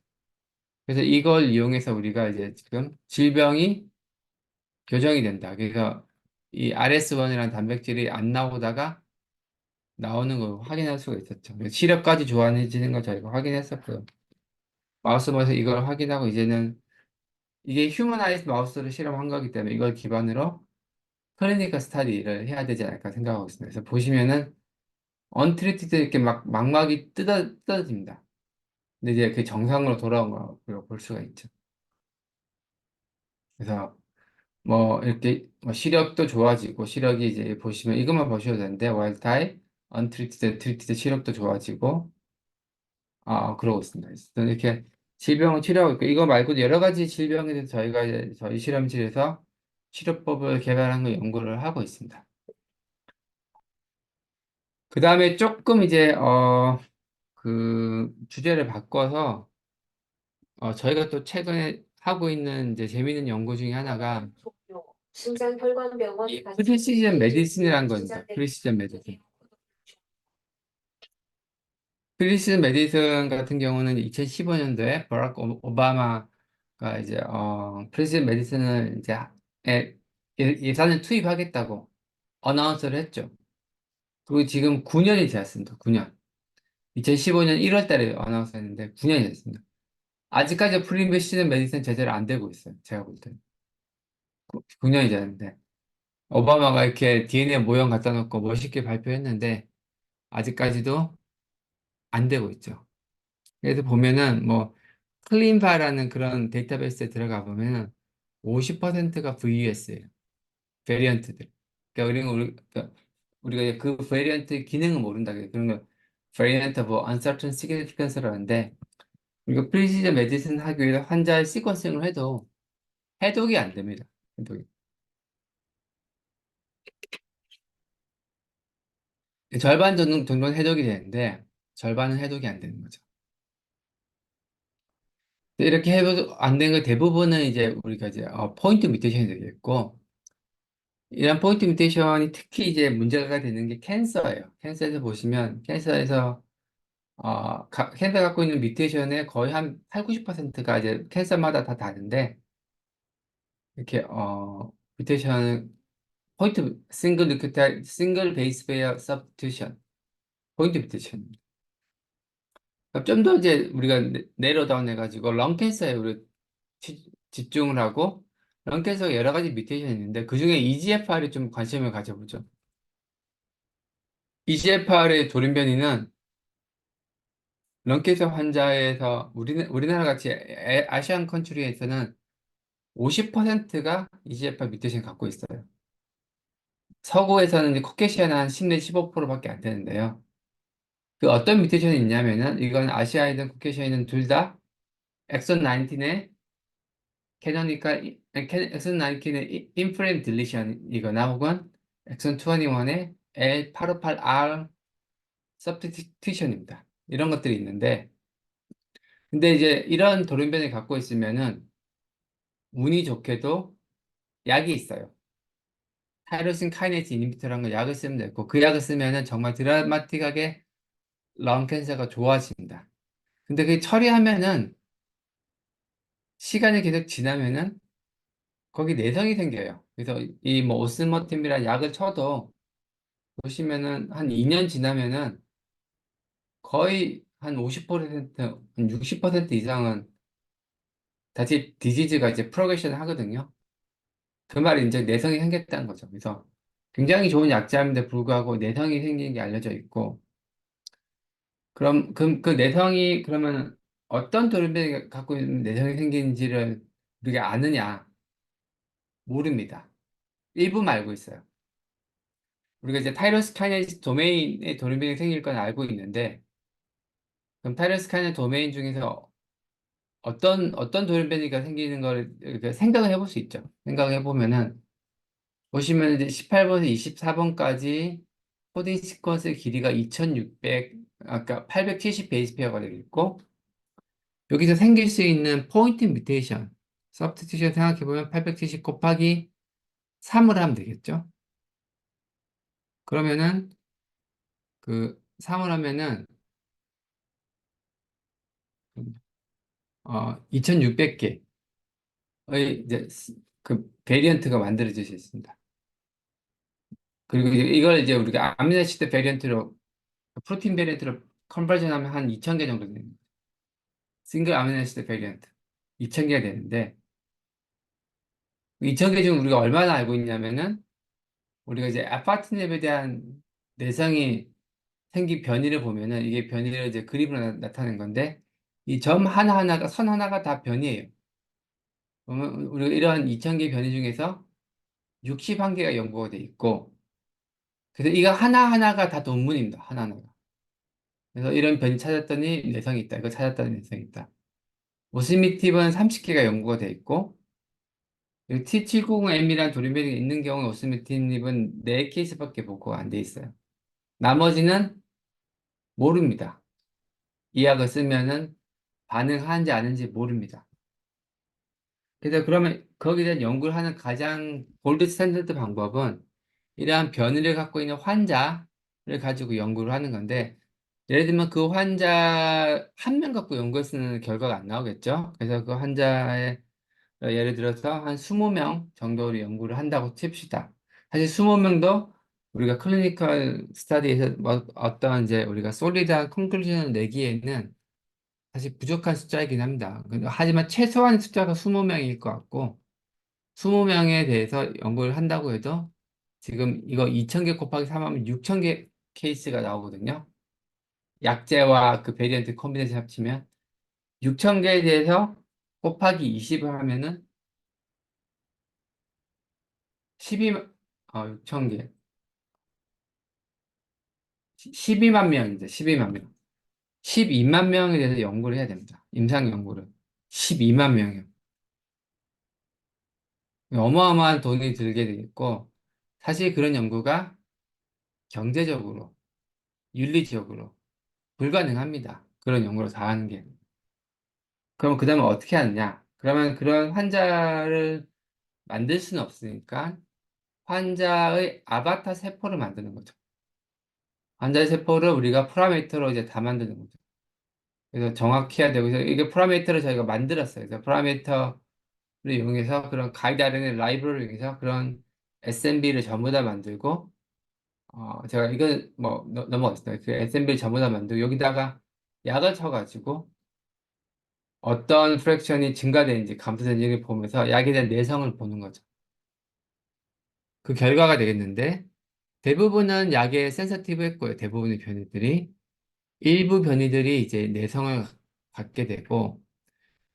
그래서 이걸 이용해서 우리가 이제 지금 질병이 교정이 된다. 그래서 이 RS1이라는 단백질이 안 나오다가 나오는 걸 확인할 수가 있었죠. 그래서 시력까지 좋아지는 걸 저희가 확인했었고요. 마우스에서 이걸 확인하고 이제는 이게 휴머나이즈 마우스를 실험한 거기 때문에 이걸 기반으로 클리니컬 스타디를 해야 되지 않을까 생각하고 있습니다. 그래서 보시면은 언트리티드 이렇게 막 망막이 뜯어집니다. 근데 이제 그 정상으로 돌아온 거라고 볼 수가 있죠. 그래서 뭐 이렇게 뭐 시력도 좋아지고 시력이 이제 보시면 이것만 보셔도 되는데 와일드 타입, 언트리티드, 트리티드 시력도 좋아지고 그러고 있습니다. 그래서 이렇게 질병을 치료하고 있고 이거 말고도 여러 가지 질병에 대해서 저희가 이제 저희 실험실에서 치료법을 개발한 거 연구를 하고 있습니다. 그 다음에 조금 이제, 그 주제를 바꿔서, 저희가 또 최근에 하고 있는 이제 재미있는 연구 중에 하나가 종료. 신장혈관병원 이 가치 프리시전 메디슨이라는 겁니다. 신장내 프리시전 메디슨. 프리시전 메디슨 같은 경우는 2015년도에 버락 오바마가 이제 프리시전 메디슨을 이제 예산을 투입하겠다고 어나운스를 했죠. 그리고 지금 9년이 되었습니다. 9년. 2015년 1월 달에 어나운스 했는데 9년이 됐습니다. 아직까지 프리시전 메디슨 제대로 안 되고 있어요. 제가 볼 때는. 9년이 됐는데. 오바마가 이렇게 DNA 모형 갖다 놓고 멋있게 발표했는데 아직까지도 안 되고 있죠. 그래서 보면은 뭐 클린바라는 그런 데이터베이스에 들어가 보면은 50%가 VUS예요. 베리언트들. 그러니까 우리가 그 베리언트 기능을 모른다. 그런 거 variant of uncertain significance라고 하는데 우리가 프리시전 메디슨 하기 위해서 환자의 시퀀싱을 해도 해독이 안 됩니다. 해독이. 절반 정도는 해독이 되는데 절반은 해독이 안 되는 거죠. 이렇게 해도 안 되는 거 대부분은 이제 우리가 이제 포인트 뮤테이션이 되겠고 이런 포인트 뮤테이션이 특히 이제 문제가 되는 게 캔서예요. 캔서에서 보시면 캔서에서 캔서 갖고 있는 뮤테이션의 거의 한 8, 90%가 이제 캔서마다 다 다른데 이렇게 뮤테이션 포인트 싱글 베이스 페어 서브스티튜션 포인트 뮤테이션. 좀 더 이제 우리가 내려 다운 해가지고 런 캔서에 우리 집중을 하고 런 캔서가 여러 가지 뮤테이션이 있는데 그중에 EGFR에 좀 관심을 가져보죠. EGFR의 돌연변이는 런 캔서 환자에서 우리나라 같이 아시안 컨트리에서는 50%가 EGFR 뮤테이션 갖고 있어요. 서구에서는 이제 코케시아는 한 10 내지 15%밖에 안 되는데요. 그 어떤 뮤테이션이 있냐면은 이건 아시아이든 코케시아이든 둘 다 엑선 19의 캐노니컬 엑선 19의 인프레임 딜리션이거나 혹은 엑선 21의 L858R 서브스티튜션입니다. 이런 것들이 있는데 근데 이제 이런 돌연변이를 갖고 있으면은 운이 좋게도 약이 있어요. 타이로신 카이네이즈 인히비터라는 거 약을 쓰면 되고 그 약을 쓰면은 정말 드라마틱하게 런 캔서가 좋아집니다. 근데 그게 처리하면은 시간이 계속 지나면은 거기 내성이 생겨요. 그래서 이 뭐 오스모팀이라는 약을 쳐도 보시면은 한 2년 지나면은 거의 한 50%, 한 60% 이상은 다시 디지즈가 이제 프로그레션 하거든요. 그 말이 이제 내성이 생겼다는 거죠. 그래서 굉장히 좋은 약제인데 불구하고 내성이 생기는 게 알려져 있고 그럼 그 내성이 그러면 어떤 돌연변이가 갖고 있는 내성이 생기는지를 우리가 아느냐? 모릅니다. 일부만 알고 있어요. 우리가 이제 타이러스 카이네이즈 도메인의 돌연변이 생길 건 알고 있는데 그럼 타이러스 카이네이즈 도메인 중에서 어떤 돌연변이가 생기는 걸 이렇게 생각을 해볼 수 있죠. 생각을 해보면은 보시면 이제 18번에서 24번까지 코딩 시퀀스 길이가 2600 아까 870 베이스 페어가 되겠고 여기서 생길 수 있는 포인트 뮤테이션 서브스티튜션 생각해보면 870 곱하기 3을 하면 되겠죠. 그러면은 그 3을 하면은 2600개의 이제 그 베리언트가 만들어질 수 있습니다. 그리고 이걸 이제 우리가 아미노시드 베리언트로 프로틴 베리언트로 컨버전하면 한 2000개 정도 됩니다. 싱글 아미노시드 베리언트 2000개가 되는데 2000개 중 우리가 얼마나 알고 있냐면은 우리가 이제 아파트맵에 대한 내성이 생긴 변이를 보면은 이게 변이를 이제 그림으로 나타낸 건데 이 점 하나하나가 선 하나가 다 변이에요. 그러면 우리가 이러한 2000개 변이 중에서 61개가 연구가 돼 있고 그래서 이거 하나하나가 다 논문입니다. 하나하나가. 그래서 이런 변이 찾았더니 내성이 있다. 이거 찾았더니 내성이 있다. 오스미팁은 30개가 연구가 돼 있고 T790M이란 돌연변이가 있는 경우에 오스미틴ib은 4케이스밖에 보고가 안 돼 있어요. 나머지는 모릅니다. 이 약을 쓰면은 반응하는지 아닌지 모릅니다. 그래서 그러면 거기에 대한 연구를 하는 가장 골드 스탠다드 방법은 이러한 변이를 갖고 있는 환자를 가지고 연구를 하는 건데, 예를 들면 그 환자 한 명 갖고 연구했으면 결과가 안 나오겠죠. 그래서 그 환자의 예를 들어서 한 20명 정도로 연구를 한다고 칩시다. 사실 20명도 우리가 클리니컬 스터디에서 뭐 어떤 이제 우리가 솔리드한 컨클루전을 내기에는 사실 부족한 숫자이긴 합니다. 하지만 최소한 숫자가 20명일 것 같고, 20명에 대해서 연구를 한다고 해도 지금 이거 2,000개 곱하기 3하면 6,000개 케이스가 나오거든요. 약제와 그 베리언트 콤비네이션 합치면 6,000개에 대해서 곱하기 20을 하면은 12만, 6,000개. 12만 명이죠. 12만 명. 12만 명에 대해서 연구를 해야 됩니다. 임상 연구를. 12만 명이요. 어마어마한 돈이 들게 되겠고, 사실 그런 연구가 경제적으로, 윤리적으로 불가능합니다. 그런 연구를 다 하는 게. 그럼 그 다음에 어떻게 하느냐? 그러면 그런 환자를 만들 수는 없으니까 환자의 아바타 세포를 만드는 거죠. 환자의 세포를 우리가 파라미터로 이제 다 만드는 거죠. 그래서 정확히 해야 되고, 그래서 이게 파라미터를 저희가 만들었어요. 그래서 파라미터를 이용해서 그런 가이드 RNA 라이브러리를 이용해서 그런 SNB를 전부 다 만들고, 제가 이건 뭐 넘어갔어요. 그 SNB를 전부 다 만들고, 여기다가 약을 쳐가지고 어떤 프랙션이 증가되는지 감소되는지 보면서 약에 대한 내성을 보는 거죠. 그 결과가 되겠는데, 대부분은 약에 센서티브 했고요. 대부분의 변이들이. 일부 변이들이 이제 내성을 갖게 되고,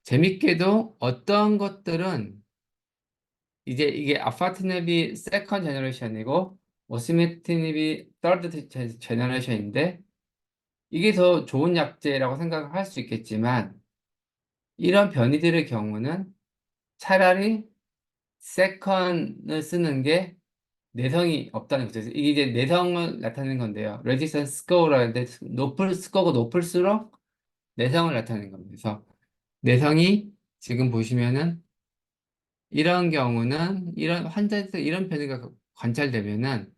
재밌게도 어떤 것들은 이제 이게 아파트neb이 세컨드 제너레이션이고 오시메트neb이 서드 제너레이션인데, 이게 더 좋은 약제라고 생각할 수 있겠지만 이런 변이들의 경우는 차라리 세컨을 쓰는 게 내성이 없다는 거죠. 이게 이제 내성을 나타내는 건데요. 레지스턴스 스코어라 하는데 높을 스코어가 높을수록 내성을 나타내는 겁니다. 그래서 내성이 지금 보시면은 이런 경우는 이런 환자에서 이런 변이가 관찰되면은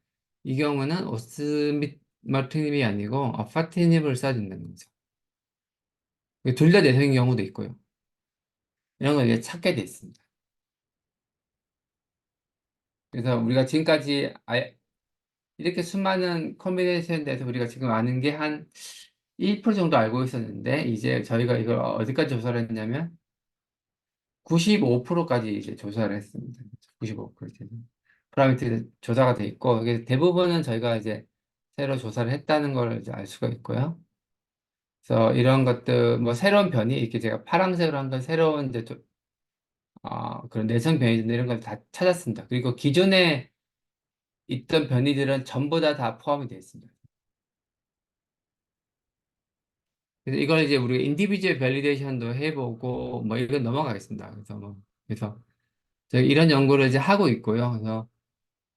이 경우는 오스마트닙이 아니고 아파티닙을 써야 된다는 거죠. 둘 다 내성인 경우도 있고요. 이런 걸 이제 찾게 돼 있습니다. 그래서 우리가 지금까지 이렇게 수많은 컨비네이션에 대해서 우리가 지금 아는 게 한 1% 정도 알고 있었는데, 이제 저희가 이걸 어디까지 조사를 했냐면 95%까지 이제 조사를 했습니다. 95%. 파라미터 조사가 돼 있고, 이게 대부분은 저희가 이제 새로 조사를 했다는 걸 이제 알 수가 있고요. 그래서 이런 것들, 뭐 새로운 변이, 이렇게 제가 파란색으로 한 건 새로운 이제 그런 내성 변이들 이런 걸 다 찾았습니다. 그리고 기존에 있던 변이들은 전부 다 포함이 되어 있습니다. 그래서 이걸 이제 우리가 인디비주얼 밸리데이션도 해보고 뭐 이건 넘어가겠습니다. 그래서 저희 이런 연구를 이제 하고 있고요. 그래서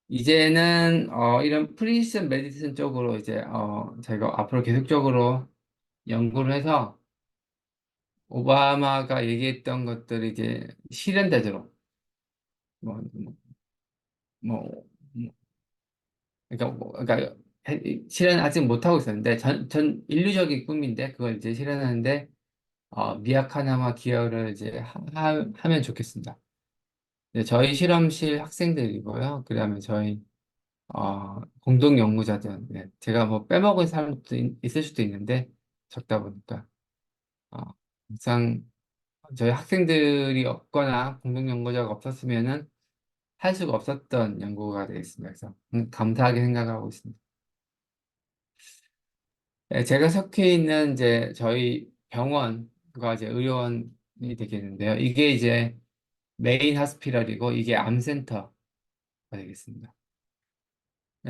이제는 이런 프리시전 메디슨 쪽으로 이제 저희가 앞으로 계속적으로 연구를 해서 오바마가 얘기했던 것들이 이제 실현되도록 뭐, 뭐, 뭐, 그러니까 실현 아직 못하고 있었는데 전 인류적인 꿈인데 그걸 이제 실현하는데 미약 하나마 기여를 이제 하면 좋겠습니다. 네, 저희 실험실 학생들이고요. 그다음에 저희 공동 연구자들. 네, 제가 뭐 빼먹은 사람도 있을 수도 있는데 적다 보니까 어, 항상 저희 학생들이 없거나 공동 연구자가 없었으면은 할 수가 없었던 연구가 되겠습니다. 그래서 감사하게 생각하고 있습니다. 네, 제가 속해 있는 이제 저희 병원과 이제 의료원이 되겠는데요. 이게 이제 메인 하스피럴이고 이게 암센터가 되겠습니다.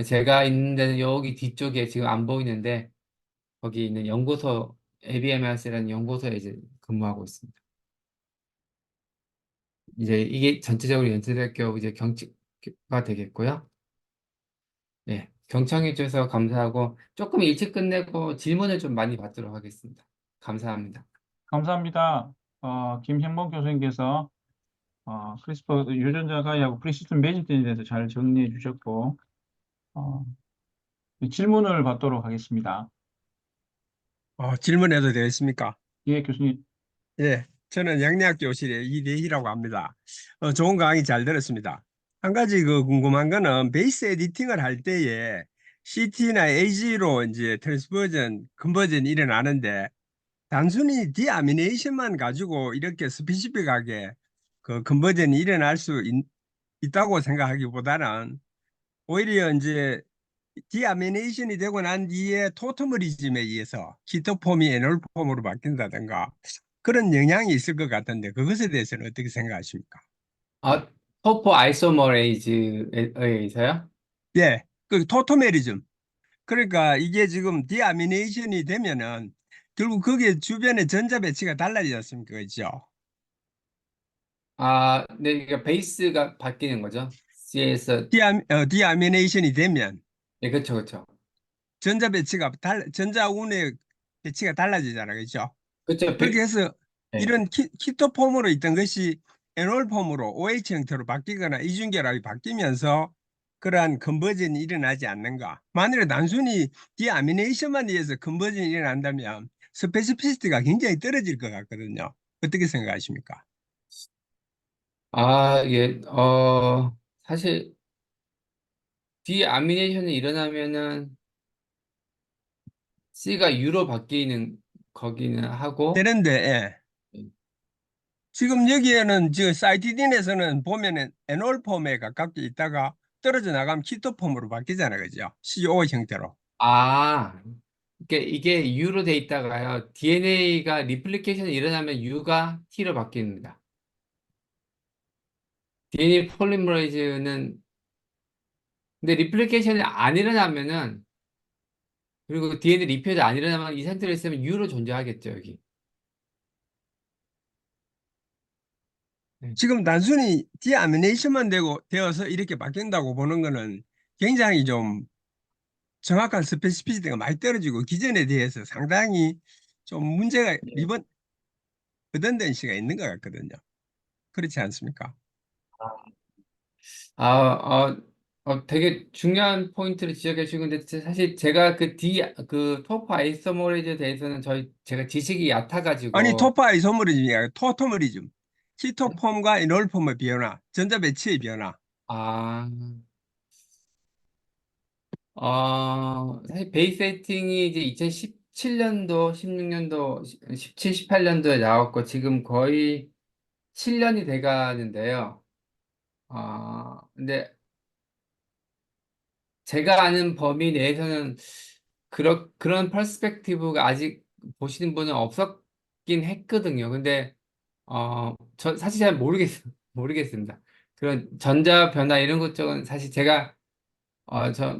제가 있는 데는 여기 뒤쪽에 지금 안 보이는데 거기 있는 연구소 ABMRC라는 연구소에 이제 근무하고 있습니다. 이제 이게 전체적으로 연체될 경우 이제 경치가 되겠고요. 예, 경청해 주셔서 감사하고 조금 일찍 끝내고 질문을 좀 많이 받도록 하겠습니다. 감사합니다. 감사합니다. 김형봉 교수님께서 크리스퍼 유전자 가위하고 프리시즌 매직된에 대해서 잘 정리해 주셨고, 어, 질문을 받도록 하겠습니다. 질문해도 되겠습니까? 예, 교수님. 예, 저는 영리학 교실의 이대희라고 합니다. 좋은 강의 잘 들었습니다. 한 가지 궁금한 거는 베이스 에디팅을 할 때에 CT나 AG로 이제 트랜스버전, 컨버전이 일어나는데 단순히 디아미네이션만 가지고 이렇게 스피시픽하게 그 컨버전이 일어날 수 있다고 생각하기보다는 오히려 이제 디아미네이션이 되고 난 뒤에 토토머리즘에 의해서 키토폼이 에놀폼으로 바뀐다든가 그런 영향이 있을 것 같은데 그것에 대해서는 어떻게 생각하십니까? 아, 토포 아이소머레이즈에 의해서요? 예, 그 토토메리즘. 그러니까 이게 지금 디아미네이션이 되면은 결국 거기에 주변의 전자 배치가 달라지지 않습니까? 그렇죠? 아, 네, 그러니까 베이스가 바뀌는 거죠. C에서, 디아미네이션이 되면 네, 그렇죠, 그렇죠. 전자운의 배치가 달라지잖아요. 그렇죠? 그렇죠. 그렇게 해서 네. 이런 키토폼으로 있던 것이 에놀폼으로 OH 형태로 바뀌거나 이중결합이 바뀌면서 그러한 컨버전이 일어나지 않는가. 만일에 단순히 디아미네이션만 의해서 컨버전이 일어난다면 스페시피시티가 굉장히 떨어질 것 같거든요. 어떻게 생각하십니까? 아, 예, 사실 디아미네이션이 일어나면은 C가 U로 바뀌는 거기는 하고, 되는데 예. 지금 여기에는 저 사이티딘에서는 보면은 에놀폼에 가깝게 있다가 떨어져 나가면 키토폼으로 바뀌잖아요. 그죠? CO 형태로. 아, 이게 U로 돼 있다가요. DNA가 리플리케이션이 일어나면 U가 T로 바뀝니다. DNA 폴리머레이즈는 근데 리플리케이션이 안 일어나면은 그리고 DNA 리페어도 안 일어나면 이 상태로 있으면 U로 존재하겠죠, 여기. 네. 지금 단순히 디아미네이션만 되어서 이렇게 바뀐다고 보는 거는 굉장히 좀 정확한 스페시피시티가 많이 떨어지고 기존에 대해서 상당히 좀 문제가 리번 버든den시가 있는 것 같거든요. 그렇지 않습니까? 아, 되게 중요한 포인트를 지적해 주신 건데 사실 제가 그 토프 아이소모레이즈에 대해서는 제가 지식이 아니 얕아가지고 토파 이소머리즘이 아니라 토토머리즘, 키토폼과 이놀폼의 변화, 전자 배치의 변화. 아, 사실 베이스 세팅이 이제 2017년도, 16년도, 17, 18년도에 나왔고 지금 거의 7년이 돼 가는데요. 근데 제가 아는 범위 내에서는 그런 퍼스펙티브가 아직 보시는 분은 없었긴 했거든요. 근데, 사실 잘 모르겠습니다. 그런 전자 변화 이런 것 쪽은 사실 제가,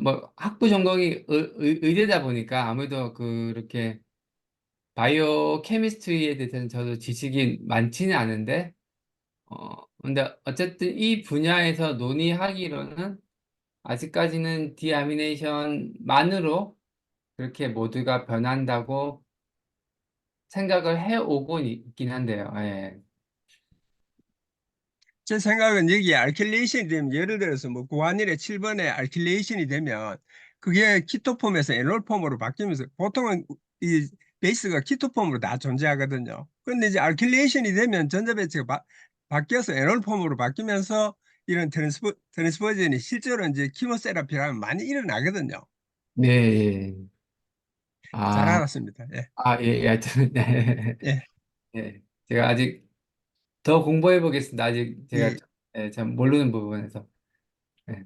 뭐, 학부 전공이 의대다 보니까 아무래도 그렇게 바이오 케미스트리에 대해서는 저도 지식이 많지는 않은데, 근데 어쨌든 이 분야에서 논의하기로는 아직까지는 디아미네이션만으로 그렇게 모두가 변한다고 생각을 해오고 있긴 한데요. 예. 제 생각은 여기에 알킬레이션이 되면 예를 들어서 뭐 구한일의 7번에 알킬레이션이 되면 그게 키토폼에서 에놀폼으로 바뀌면서 보통은 이 베이스가 키토폼으로 다 존재하거든요. 그런데 이제 알킬레이션이 되면 전자 배치가 바뀌어서 에놀폼으로 바뀌면서 이런 트랜스퍼전이 실제로 이제 키모세라피라면 많이 일어나거든요. 네, 예. 잘 아, 알았습니다. 예. 예, 예, 하여튼, 네. 예. 예. 제가 아직 더 공부해 보겠습니다. 아직 제가 이 참 모르는 부분에서. 예.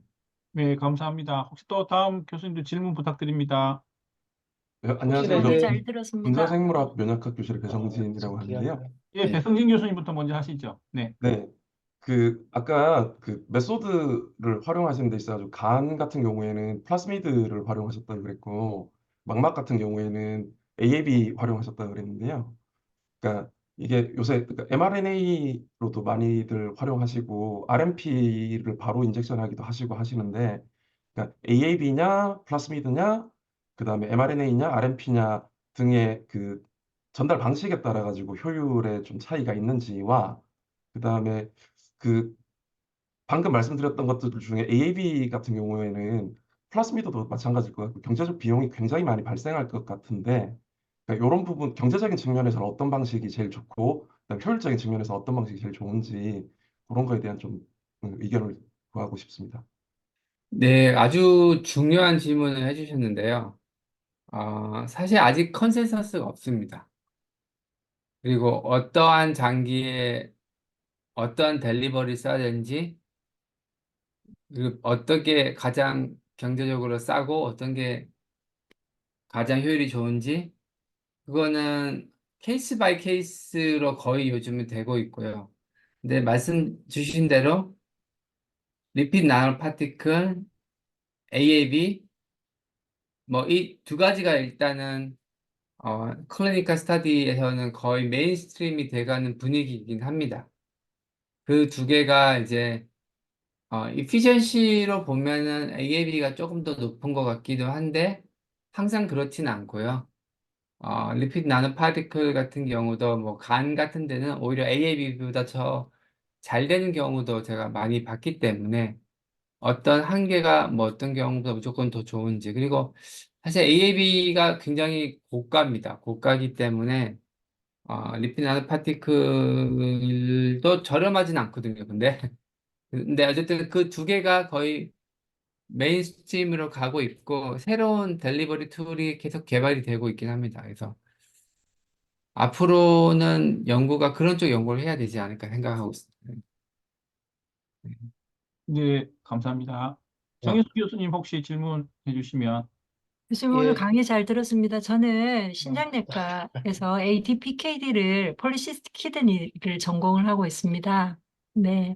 네, 감사합니다. 혹시 또 다음 교수님들 질문 부탁드립니다. 네, 혹시 안녕하세요. 네, 저 잘 들었습니다. 분자생물학 면역학 교실의 배성진이라고 하는데요. 예, 예. 배성진 교수님부터 먼저 하시죠. 네. 네, 아까 그 메소드를 활용하시는 데 있어서 간 같은 경우에는 플라스미드를 활용하셨다고 그랬고, 망막 같은 경우에는 AAB 활용하셨다고 그랬는데요. 그러니까 이게 요새 그러니까 mRNA로도 많이들 활용하시고 RNP를 바로 인젝션하기도 하시고 하시는데 그러니까 AAV냐 플라스미드냐 그다음에 mRNA냐 RNP냐 등의 그 전달 방식에 따라 가지고 효율에 좀 차이가 있는지와 그다음에 그 방금 말씀드렸던 것들 중에 AAV 같은 경우에는 플라스미드도 마찬가지일 것 같고 경제적 비용이 굉장히 많이 발생할 것 같은데 그러니까 이런 부분 경제적인 측면에서는 어떤 방식이 제일 좋고 그다음에 효율적인 측면에서 어떤 방식이 제일 좋은지 그런 거에 대한 좀 의견을 구하고 싶습니다. 네, 아주 중요한 질문을 해주셨는데요. 사실 아직 컨센서스가 없습니다. 그리고 어떠한 장기에 어떠한 델리버리 써야 되는지, 그리고 어떻게 가장 경제적으로 싸고 어떤 게 가장 효율이 좋은지, 그거는 케이스 바이 케이스로 거의 요즘은 되고 있고요. 근데 말씀 주신 대로 리피드 나노 파티클, AAV, 뭐 이 두 가지가 일단은 클리니컬 스터디에서는 거의 메인스트림이 돼가는 분위기이긴 합니다. 그 두 개가 이제 이피션시로 보면은 AAB가 조금 더 높은 것 같기도 한데 항상 그렇지는 않고요. 리피드 나노 파티클 같은 경우도 뭐 간 같은 데는 오히려 AAB보다 더 잘 되는 경우도 제가 많이 봤기 때문에 어떤 한계가 뭐 어떤 경우보다 무조건 더 좋은지 그리고 사실 AAB가 굉장히 고가입니다. 고가이기 때문에 리피드 나노 파티클도 저렴하진 않거든요. 근데 어쨌든 그 두 개가 거의 메인스트림으로 가고 있고 새로운 델리버리 툴이 계속 개발이 되고 있긴 합니다. 그래서 앞으로는 연구가 그런 쪽 연구를 해야 되지 않을까 생각하고 있습니다. 네, 감사합니다. 어, 정혜숙 교수님 혹시 질문해 주시면. 교수님 오늘 예. 강의 잘 들었습니다. 저는 어, 신장내과에서 ADPKD를 폴리시스틱 키드니를 전공을 하고 있습니다. 네.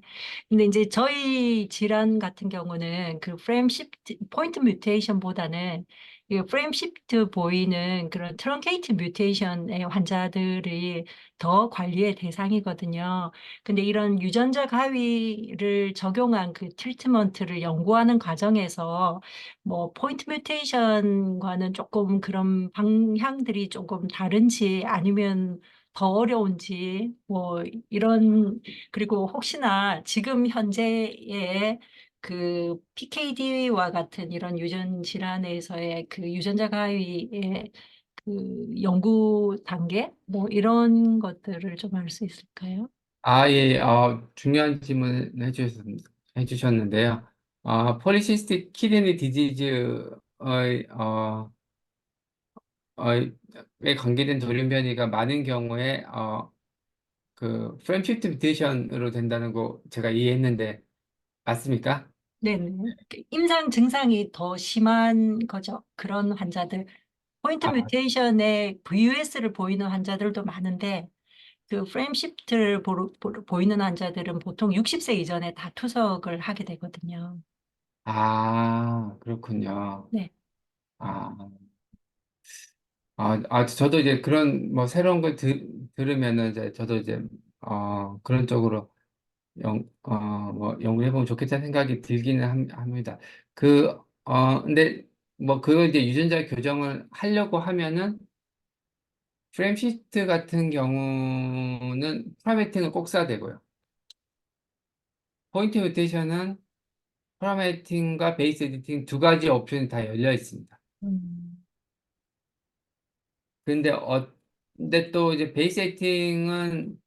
근데 이제 저희 질환 같은 경우는 그 프레임 시프트, 포인트 뮤테이션보다는 이 프레임 시프트 보이는 그런 트렁케이트 뮤테이션의 환자들이 더 관리의 대상이거든요. 근데 이런 유전자 가위를 적용한 그 트리트먼트를 연구하는 과정에서 뭐 포인트 뮤테이션과는 조금 그런 방향들이 조금 다른지 아니면 더 어려운지 뭐 이런 그리고 혹시나 지금 현재의 그 PKD와 같은 이런 유전 질환에서의 그 유전자 가위의 그 연구 단계 뭐 이런 것들을 좀 알 수 있을까요? 예, 중요한 질문 해주셨는데요. 폴리시스틱 키드니 디지즈의, 에 관계된 돌연변이가 많은 경우에, 그, 프레임 시프트 뮤테이션으로 된다는 거 제가 이해했는데, 맞습니까? 네네. 그 임상 증상이 더 심한 거죠. 그런 환자들. 포인트 아, 뮤테이션의 VUS를 보이는 환자들도 많은데 그 프레임 시프트를 보이는 환자들은 보통 60세 이전에 다 투석을 하게 되거든요. 그렇군요. 네. 아, 저도 이제 그런, 뭐, 새로운 걸 들으면은, 이제, 저도 이제, 그런 쪽으로, 뭐, 연구해보면 좋겠다는 생각이 들기는 합니다. 근데, 뭐, 그 이제 유전자 교정을 하려고 하면은, 프레임 시프트 같은 경우는 프라메팅을 꼭 써야 되고요. 포인트 뮤테이션은 프라메팅과 베이스 에디팅 두 가지 옵션이 다 열려 있습니다. 음, 근데, 근데 또 이제 베이스 에디팅은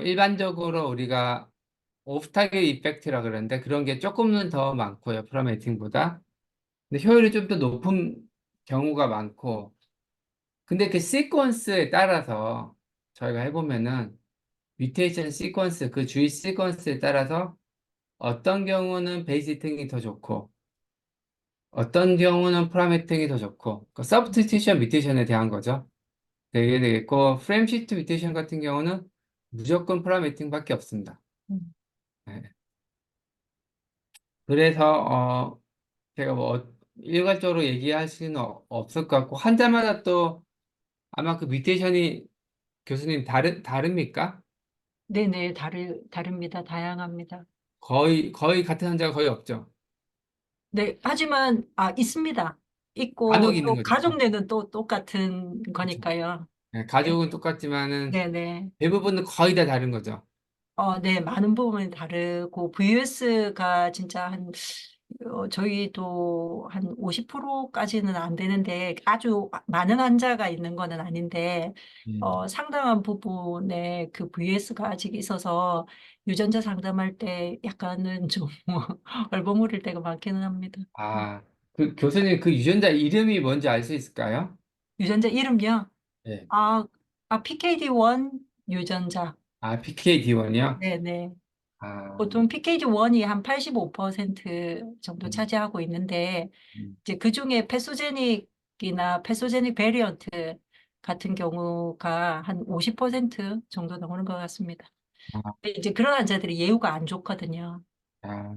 일반적으로 우리가 오프 타겟 이펙트라 그러는데 그런 게 조금은 더 많고요. 프로메이팅보다. 근데 효율이 좀 더 높은 경우가 많고 근데 그 시퀀스에 따라서 저희가 해보면은 뮤테이션 시퀀스 그 주위 시퀀스에 따라서 어떤 경우는 베이스 히팅이 더 좋고 어떤 경우는 프로메이팅이 더 좋고 그 서브스티튜션 뮤테이션에 대한 거죠. 되게 되겠고 프레임 시프트 뮤테이션 같은 경우는 무조건 프로메이팅밖에 없습니다. 음, 네. 그래서 제가 뭐 일괄적으로 얘기할 수는 없을 것 같고 환자마다 또 아마 그 뮤테이션이 교수님 다릅니까? 네네, 다릅니다. 다양합니다. 거의 같은 환자가 거의 없죠. 네, 하지만, 있습니다. 있고, 간혹 있는 또 거죠. 가족 내는 또 똑같은 그렇죠. 거니까요. 네, 네, 가족은 똑같지만은 네네. 대부분은 거의 다 다른 거죠. 네, 많은 부분이 다르고, VS가 진짜 저희도 한 50%까지는 안 되는데, 아주 많은 환자가 있는 거는 아닌데, 상당한 부분에 그 VS가 아직 있어서, 유전자 상담할 때 약간은 좀 얼버무릴 때가 많기는 합니다. 아, 그 교수님 그 유전자 이름이 뭔지 알 수 있을까요? 유전자 이름이요? 네. PKD1 유전자. 아, PKD1이요? 네네. 아, 보통 PKD1이 한 85% 정도 음, 차지하고 있는데, 음. 이제 그 중에 패소제닉이나 패소제닉 베리언트 같은 경우가 한 50% 정도 나오는 것 같습니다. 아, 근데 이제 그런 환자들이 예후가 안 좋거든요. 아.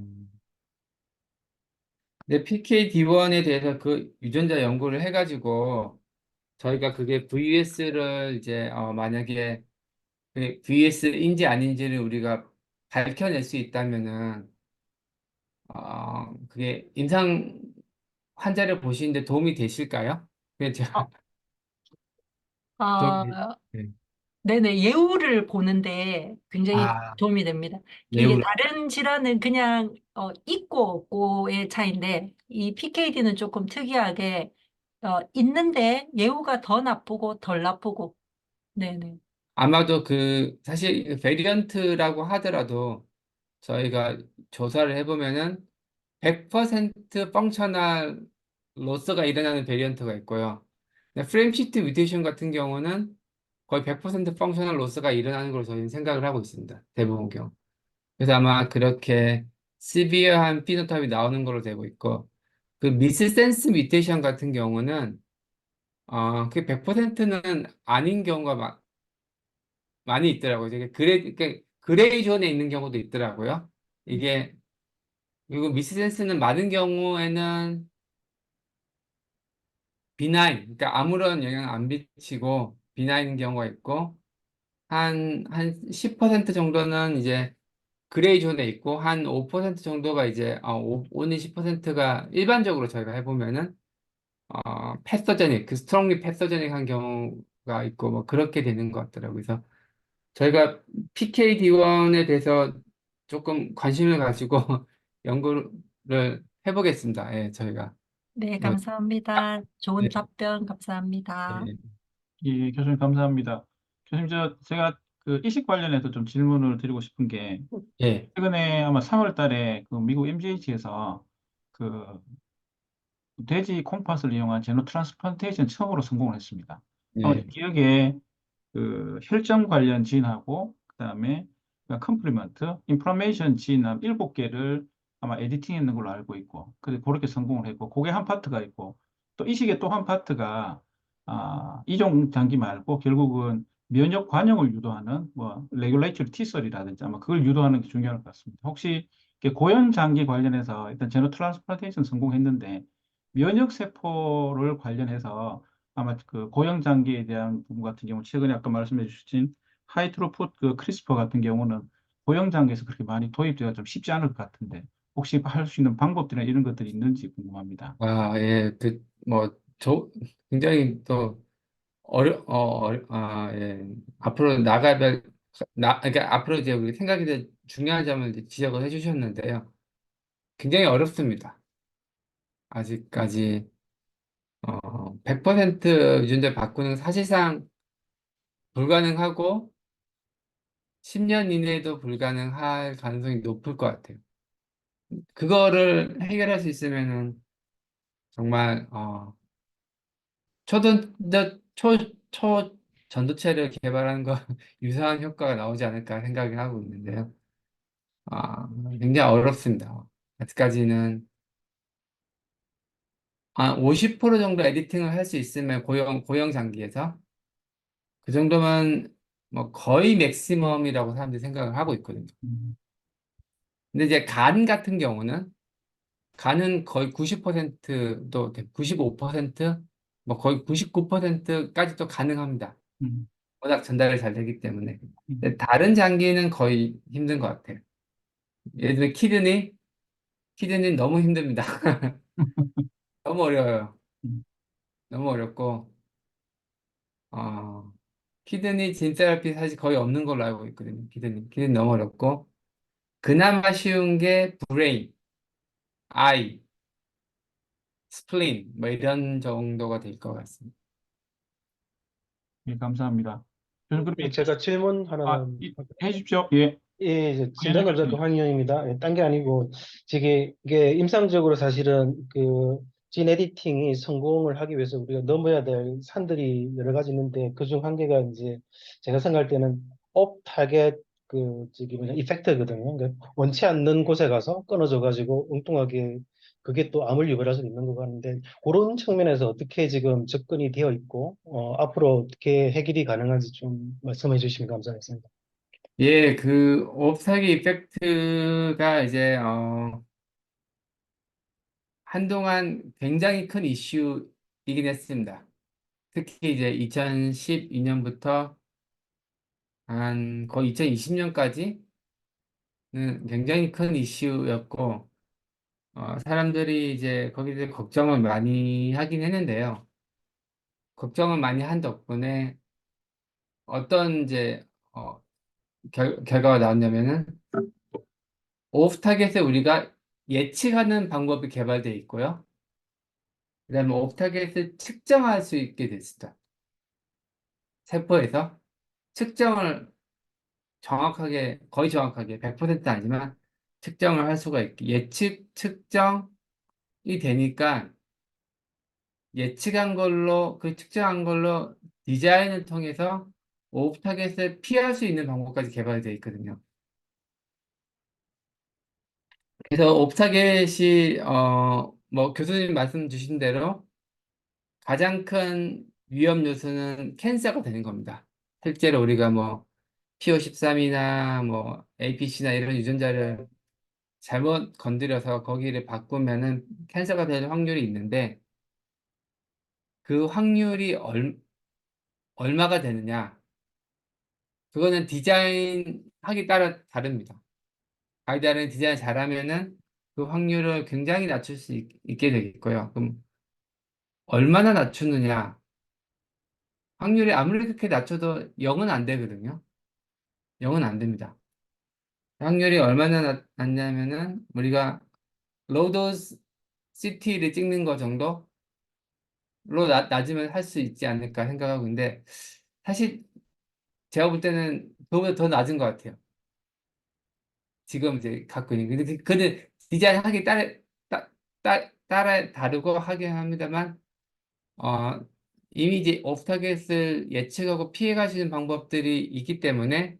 근데 PKD1에 대해서 그 유전자 연구를 해가지고 저희가 그게 VS를 이제 만약에 그게 VS인지 아닌지를 우리가 밝혀낼 수 있다면은 그게 임상 환자를 보시는데 도움이 되실까요? 그게 어, 제가 도움이 어, 네. 네네, 예후를 보는데 굉장히 아, 도움이 됩니다. 이게 예우라. 다른 질환은 그냥 있고 없고의 차이인데 이 PKD는 조금 특이하게 있는데 예후가 더 나쁘고 덜 나쁘고. 네네. 아마도 그 사실 베리언트라고 하더라도 저희가 조사를 해보면은 100% 펑셔널 로스가 일어나는 베리언트가 있고요. 근데 프레임 시프트 뮤테이션 같은 경우는 거의 100% 펑셔널 로스가 일어나는 걸로 저희는 생각을 하고 있습니다. 대부분 경우. 그래서 아마 그렇게 시비어한 피노타입이 나오는 걸로 되고 있고 그 미스센스 뮤테이션 같은 경우는 그 100%는 아닌 경우가 많이 있더라고요. 되게 그레이 존에 있는 경우도 있더라고요. 이게 그리고 미스센스는 많은 경우에는 비나인, 그러니까 아무런 영향 안 미치고 비나인인 경우가 있고 한 10% 정도는 이제 그레이 존에 있고 한 5% 정도가 이제 5는 10%가 일반적으로 저희가 해보면은 패서제닉, 그 스트롱리 패서제닉한 경우가 있고 뭐 그렇게 되는 것 같더라고요. 그래서 저희가 PKD1에 대해서 조금 관심을 가지고 연구를 해보겠습니다. 예, 저희가. 네, 뭐, 아, 감사합니다. 좋은 네, 답변 감사합니다. 예, 예, 교수님 감사합니다. 교수님, 제가 그 이식 관련해서 좀 질문을 드리고 싶은 게, 예, 최근에 아마 3월 달에 그 미국 MGH에서 그 돼지 콩팥을 이용한 제노 트랜스플란테이션 처음으로 성공을 했습니다. 아마 제 예. 기억에 그 혈전 관련 진하고 그다음에 컴플리먼트, 인플라메이션 진 한 7개를 아마 에디팅했는 걸로 알고 있고, 그래서 그렇게 성공을 했고, 그게 한 파트가 있고, 또 이 식의 또 한 파트가 이종 장기 말고 결국은 면역 관영을 유도하는 뭐 레귤레이터리 T셀이라든지 아마 그걸 유도하는 게 중요할 것 같습니다. 혹시 이렇게 고형 장기 관련해서 일단 제노 트랜스플란테이션 성공했는데 면역 세포를 관련해서 아마 그 고형 장기에 대한 부분 같은 경우 최근에 아까 말씀해 주신 하이트로풋 그 크리스퍼 같은 경우는 고형 장기에서 그렇게 많이 도입되어 좀 쉽지 않을 것 같은데 혹시 할 수 있는 방법들이나 이런 것들이 있는지 궁금합니다. 예, 굉장히 또, 예. 앞으로 그러니까 앞으로 이제 우리 생각이 될 중요한 점을 이제 지적을 해주셨는데요. 굉장히 어렵습니다. 아직까지, 100% 유전자 바꾸는 사실상 불가능하고, 10년 이내에도 불가능할 가능성이 높을 것 같아요. 그거를 해결할 수 있으면은 정말 초 전도체를 개발하는 거 유사한 효과가 나오지 않을까 생각을 하고 있는데요. 굉장히 어렵습니다. 아직까지는 한 50% 정도 에디팅을 할 수 있으면 고형 장기에서 그 정도면 뭐 거의 맥시멈이라고 사람들이 생각을 하고 있거든요. 음, 근데 이제 간은 거의 90%도 95%, 뭐 거의 99%까지도 가능합니다. 음, 워낙 전달이 잘 되기 때문에. 근데 다른 장기는 거의 힘든 것 같아요. 예를 들면 키드니 너무 힘듭니다. 너무 어려워요. 음, 너무 어렵고, 어, 키드니 진세라피 사실 거의 없는 걸로 알고 있거든요. 키드니 너무 어렵고, 그나마 쉬운 게 브레인, 아이, 스플린, 뭐 이런 정도가 될 것 같습니다. 예, 감사합니다. 교수님, 그러면, 제가 질문 하나 해 주십시오. 예, 예, 황현영 진단검사 교수님. 황희영입니다. 예, 딴 게 아니고, 이게 임상적으로 사실은 진 에디팅이 성공을 하기 위해서 우리가 넘어야 될 산들이 여러 가지 있는데, 그중 한 개가 이제 제가 생각할 때는 업 타겟 이펙트거든요. 그러니까 원치 않는 곳에 가서 끊어져 가지고 엉뚱하게 그게 또 암을 유발할 수 있는 거고 하는데, 그런 측면에서 어떻게 지금 접근이 되어 있고, 앞으로 어떻게 해결이 가능한지 좀 말씀해 주시면 감사하겠습니다. 예, 그 옵사기 이펙트가 이제 한동안 굉장히 큰 이슈이긴 했습니다. 특히 이제 2012년부터 한 거의 2020년까지는 굉장히 큰 이슈였고, 사람들이 이제 거기에 대해 걱정을 많이 하긴 했는데요. 걱정을 많이 한 덕분에 어떤 이제 결과가 나왔냐면은 오프 타겟에 우리가 예측하는 방법이 개발되어 있고요. 그다음에 오프 타겟을 측정할 수 있게 됐습니다. 세포에서 측정을 정확하게, 거의 정확하게 100%는 아니지만 측정을 할 수가 있게 측정이 되니까 예측한 걸로 그 측정한 걸로 디자인을 통해서 오프 타겟을 피할 수 있는 방법까지 개발되어 있거든요. 그래서 오프 타겟이 뭐 교수님 말씀 주신 대로 가장 큰 위험 요소는 캔서가 되는 겁니다. 실제로 우리가 뭐 PO13이나 뭐 APC나 이런 유전자를 잘못 건드려서 거기를 바꾸면은 캔서가 될 확률이 있는데 그 확률이 얼마가 되느냐? 그거는 디자인하기 따라 다릅니다. 가이드라인 디자인 잘하면은 그 확률을 굉장히 낮출 수 있게 되겠고요. 그럼 얼마나 낮추느냐? 확률이 아무리 그렇게 낮춰도 0은 안 되거든요. 0은 안 됩니다. 확률이 얼마나 낮냐면은 우리가 로도스 CT를 찍는 거 정도로 낮으면 할 수 있지 않을까 생각하고 있는데 사실 제가 볼 때는 그거보다 더 낮은 것 같아요. 지금 이제 갖고 있는 그는 디자인하기 따라 다르고 하긴 합니다만 어, 이미 이제 오프 타겟을 예측하고 피해 가시는 방법들이 있기 때문에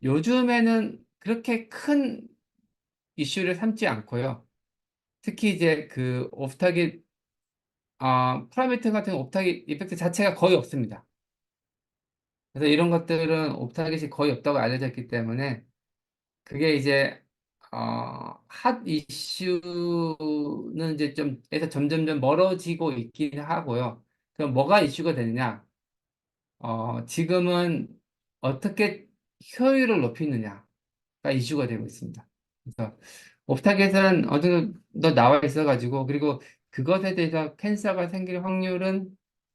요즘에는 그렇게 큰 이슈를 삼지 않고요. 특히 이제 그 오프 타겟 파라미터 같은 오프 타겟 이펙트 자체가 거의 없습니다. 그래서 이런 것들은 오프 타겟이 거의 없다고 알려져 있기 때문에 그게 이제 핫 이슈는 이제 좀 에서 점점점 멀어지고 있긴 하고요. 그럼 뭐가 이슈가 되느냐? 지금은 어떻게 효율을 높이느냐가 이슈가 되고 있습니다. 그래서 옵타겟은 어느 정도 나와 있어가지고 그리고 그것에 대해서 캔서가 생길 확률은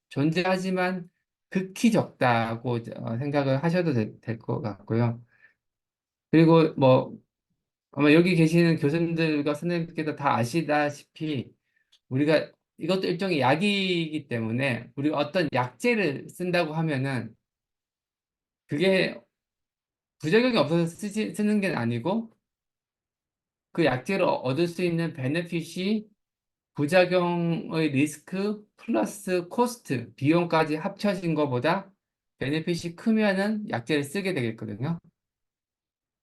존재하지만 극히 적다고 생각을 하셔도 될 것 같고요. 그리고 뭐 아마 여기 계시는 교수님들과 선생님께서 다 아시다시피 우리가 이것도 일종의 약이기 때문에 우리가 어떤 약제를 쓴다고 하면은 그게 부작용이 없어서 쓰는 게 아니고 그 약제를 얻을 수 있는 베네핏이 부작용의 리스크 플러스 코스트 비용까지 합쳐진 것보다 베네핏이 크면은 약제를 쓰게 되겠거든요.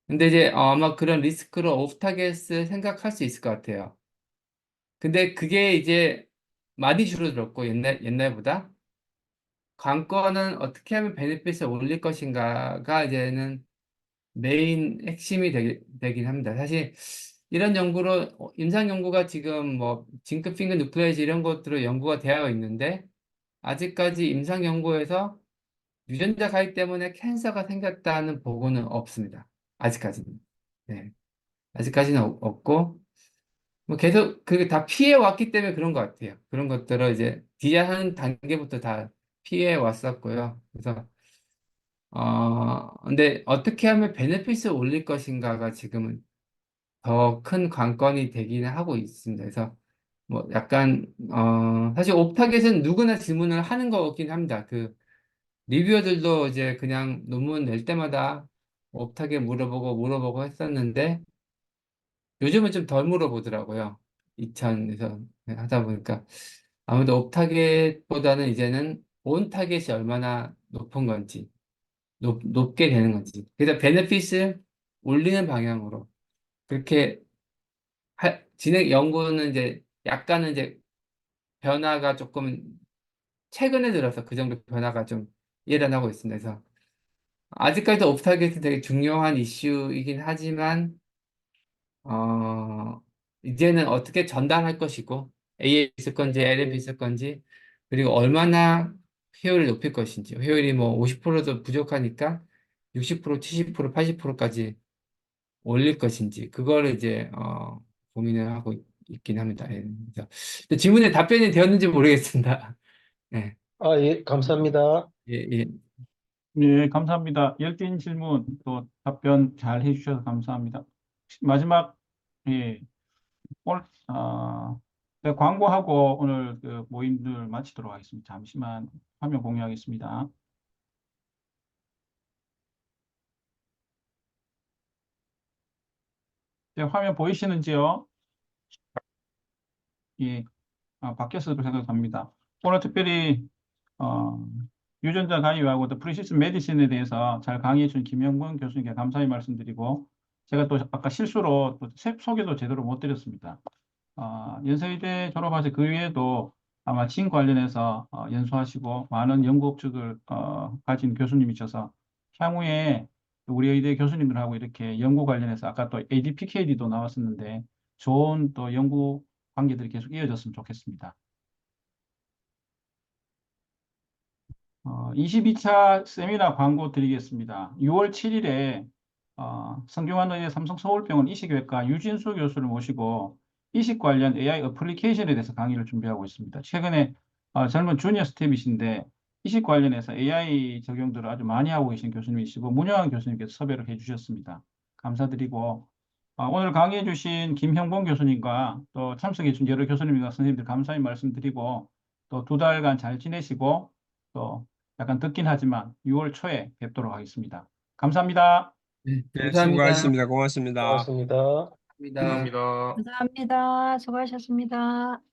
근데 이제 아마 그런 리스크를 오프 타겟을 생각할 수 있을 것 같아요. 근데 그게 이제 많이 줄어들었고 옛날보다 관건은 어떻게 하면 베네핏을 올릴 것인가가 이제는 메인 핵심이 되긴 합니다. 사실 이런 연구로 임상 연구가 지금 뭐 징크핑크 누클레이즈 이런 것들로 연구가 되어 있는데 아직까지 임상 연구에서 유전자 가위 때문에 캔서가 생겼다는 보고는 없습니다. 아직까지는. 네. 아직까지는 없고, 뭐 계속 그게 다 피해 왔기 때문에 그런 것 같아요. 그런 것들을 이제 디자인하는 단계부터 다 피해 왔었고요. 그래서, 근데 어떻게 하면 베네핏을 올릴 것인가가 지금은 더 큰 관건이 되기는 하고 있습니다. 그래서 뭐 약간, 사실 옵타겟은 누구나 질문을 하는 거긴 합니다. 그 리뷰어들도 이제 그냥 논문 낼 때마다 옵타겟 물어보고 했었는데 요즘은 좀 덜 물어보더라고요. 2000에서 하다 보니까 아무래도 옵타겟보다는 이제는 온 타겟이 얼마나 높은 건지 높게 되는 건지 그래서 베네핏을 올리는 방향으로 그렇게 진행 연구는 이제 약간은 이제 변화가 조금 최근에 들어서 그 정도 변화가 좀 일어나고 있습니다. 그래서 아직까지도 옵타겟이 되게 중요한 이슈이긴 하지만 어, 이제는 어떻게 전달할 것이고 AA 있을 건지 LMP 있을 건지 그리고 얼마나 효율을 높일 것인지 효율이 뭐 50%도 부족하니까 60%, 70%, 80%까지 올릴 것인지 그거를 이제 고민을 하고 있긴 합니다. 예. 그래서 근데 질문에 답변이 되었는지 모르겠습니다. 네. 아, 예, 감사합니다. 예, 예. 네, 감사합니다. 열띤 질문 또 답변 잘 해주셔서 감사합니다. 마지막, 예, 오늘, 네, 광고하고 오늘 그 모임들 마치도록 하겠습니다. 잠시만 화면 공유하겠습니다. 네, 화면 보이시는지요? 예, 바뀌었을 생각합니다. 오늘 특별히 어, 유전자 간이하고 또 프리시스 메디신에 대해서 잘 강의해 준 김영문 교수님께 감사의 말씀드리고 제가 또 아까 실수로 또 소개도 제대로 못 드렸습니다. 연세의대 졸업하셔 그 외에도 아마 진 관련해서 연수하시고 많은 연구 업적을 가진 교수님이셔서 향후에 우리 의대 교수님들하고 이렇게 연구 관련해서 아까 또 ADPKD도 나왔었는데 좋은 또 연구 관계들이 계속 이어졌으면 좋겠습니다. 22차 세미나 광고 드리겠습니다. 6월 7일에 성균관의대 삼성서울병원 이식외과 유진수 교수를 모시고 이식 관련 AI 어플리케이션에 대해서 강의를 준비하고 있습니다. 최근에 젊은 주니어 스텝이신데 이식 관련해서 AI 적용들을 아주 많이 하고 계신 교수님이시고 문영환 교수님께서 섭외를 해주셨습니다. 감사드리고 오늘 강의해 주신 김형봉 교수님과 또 참석해 준 여러 교수님과 선생님들 감사의 말씀드리고 또 2달간 잘 지내시고 또 약간 늦긴 하지만 6월 초에 뵙도록 하겠습니다. 감사합니다. 네, 네, 감사합니다. 수고하셨습니다. 고맙습니다. 고맙습니다. 감사합니다. 감사합니다. 수고하셨습니다.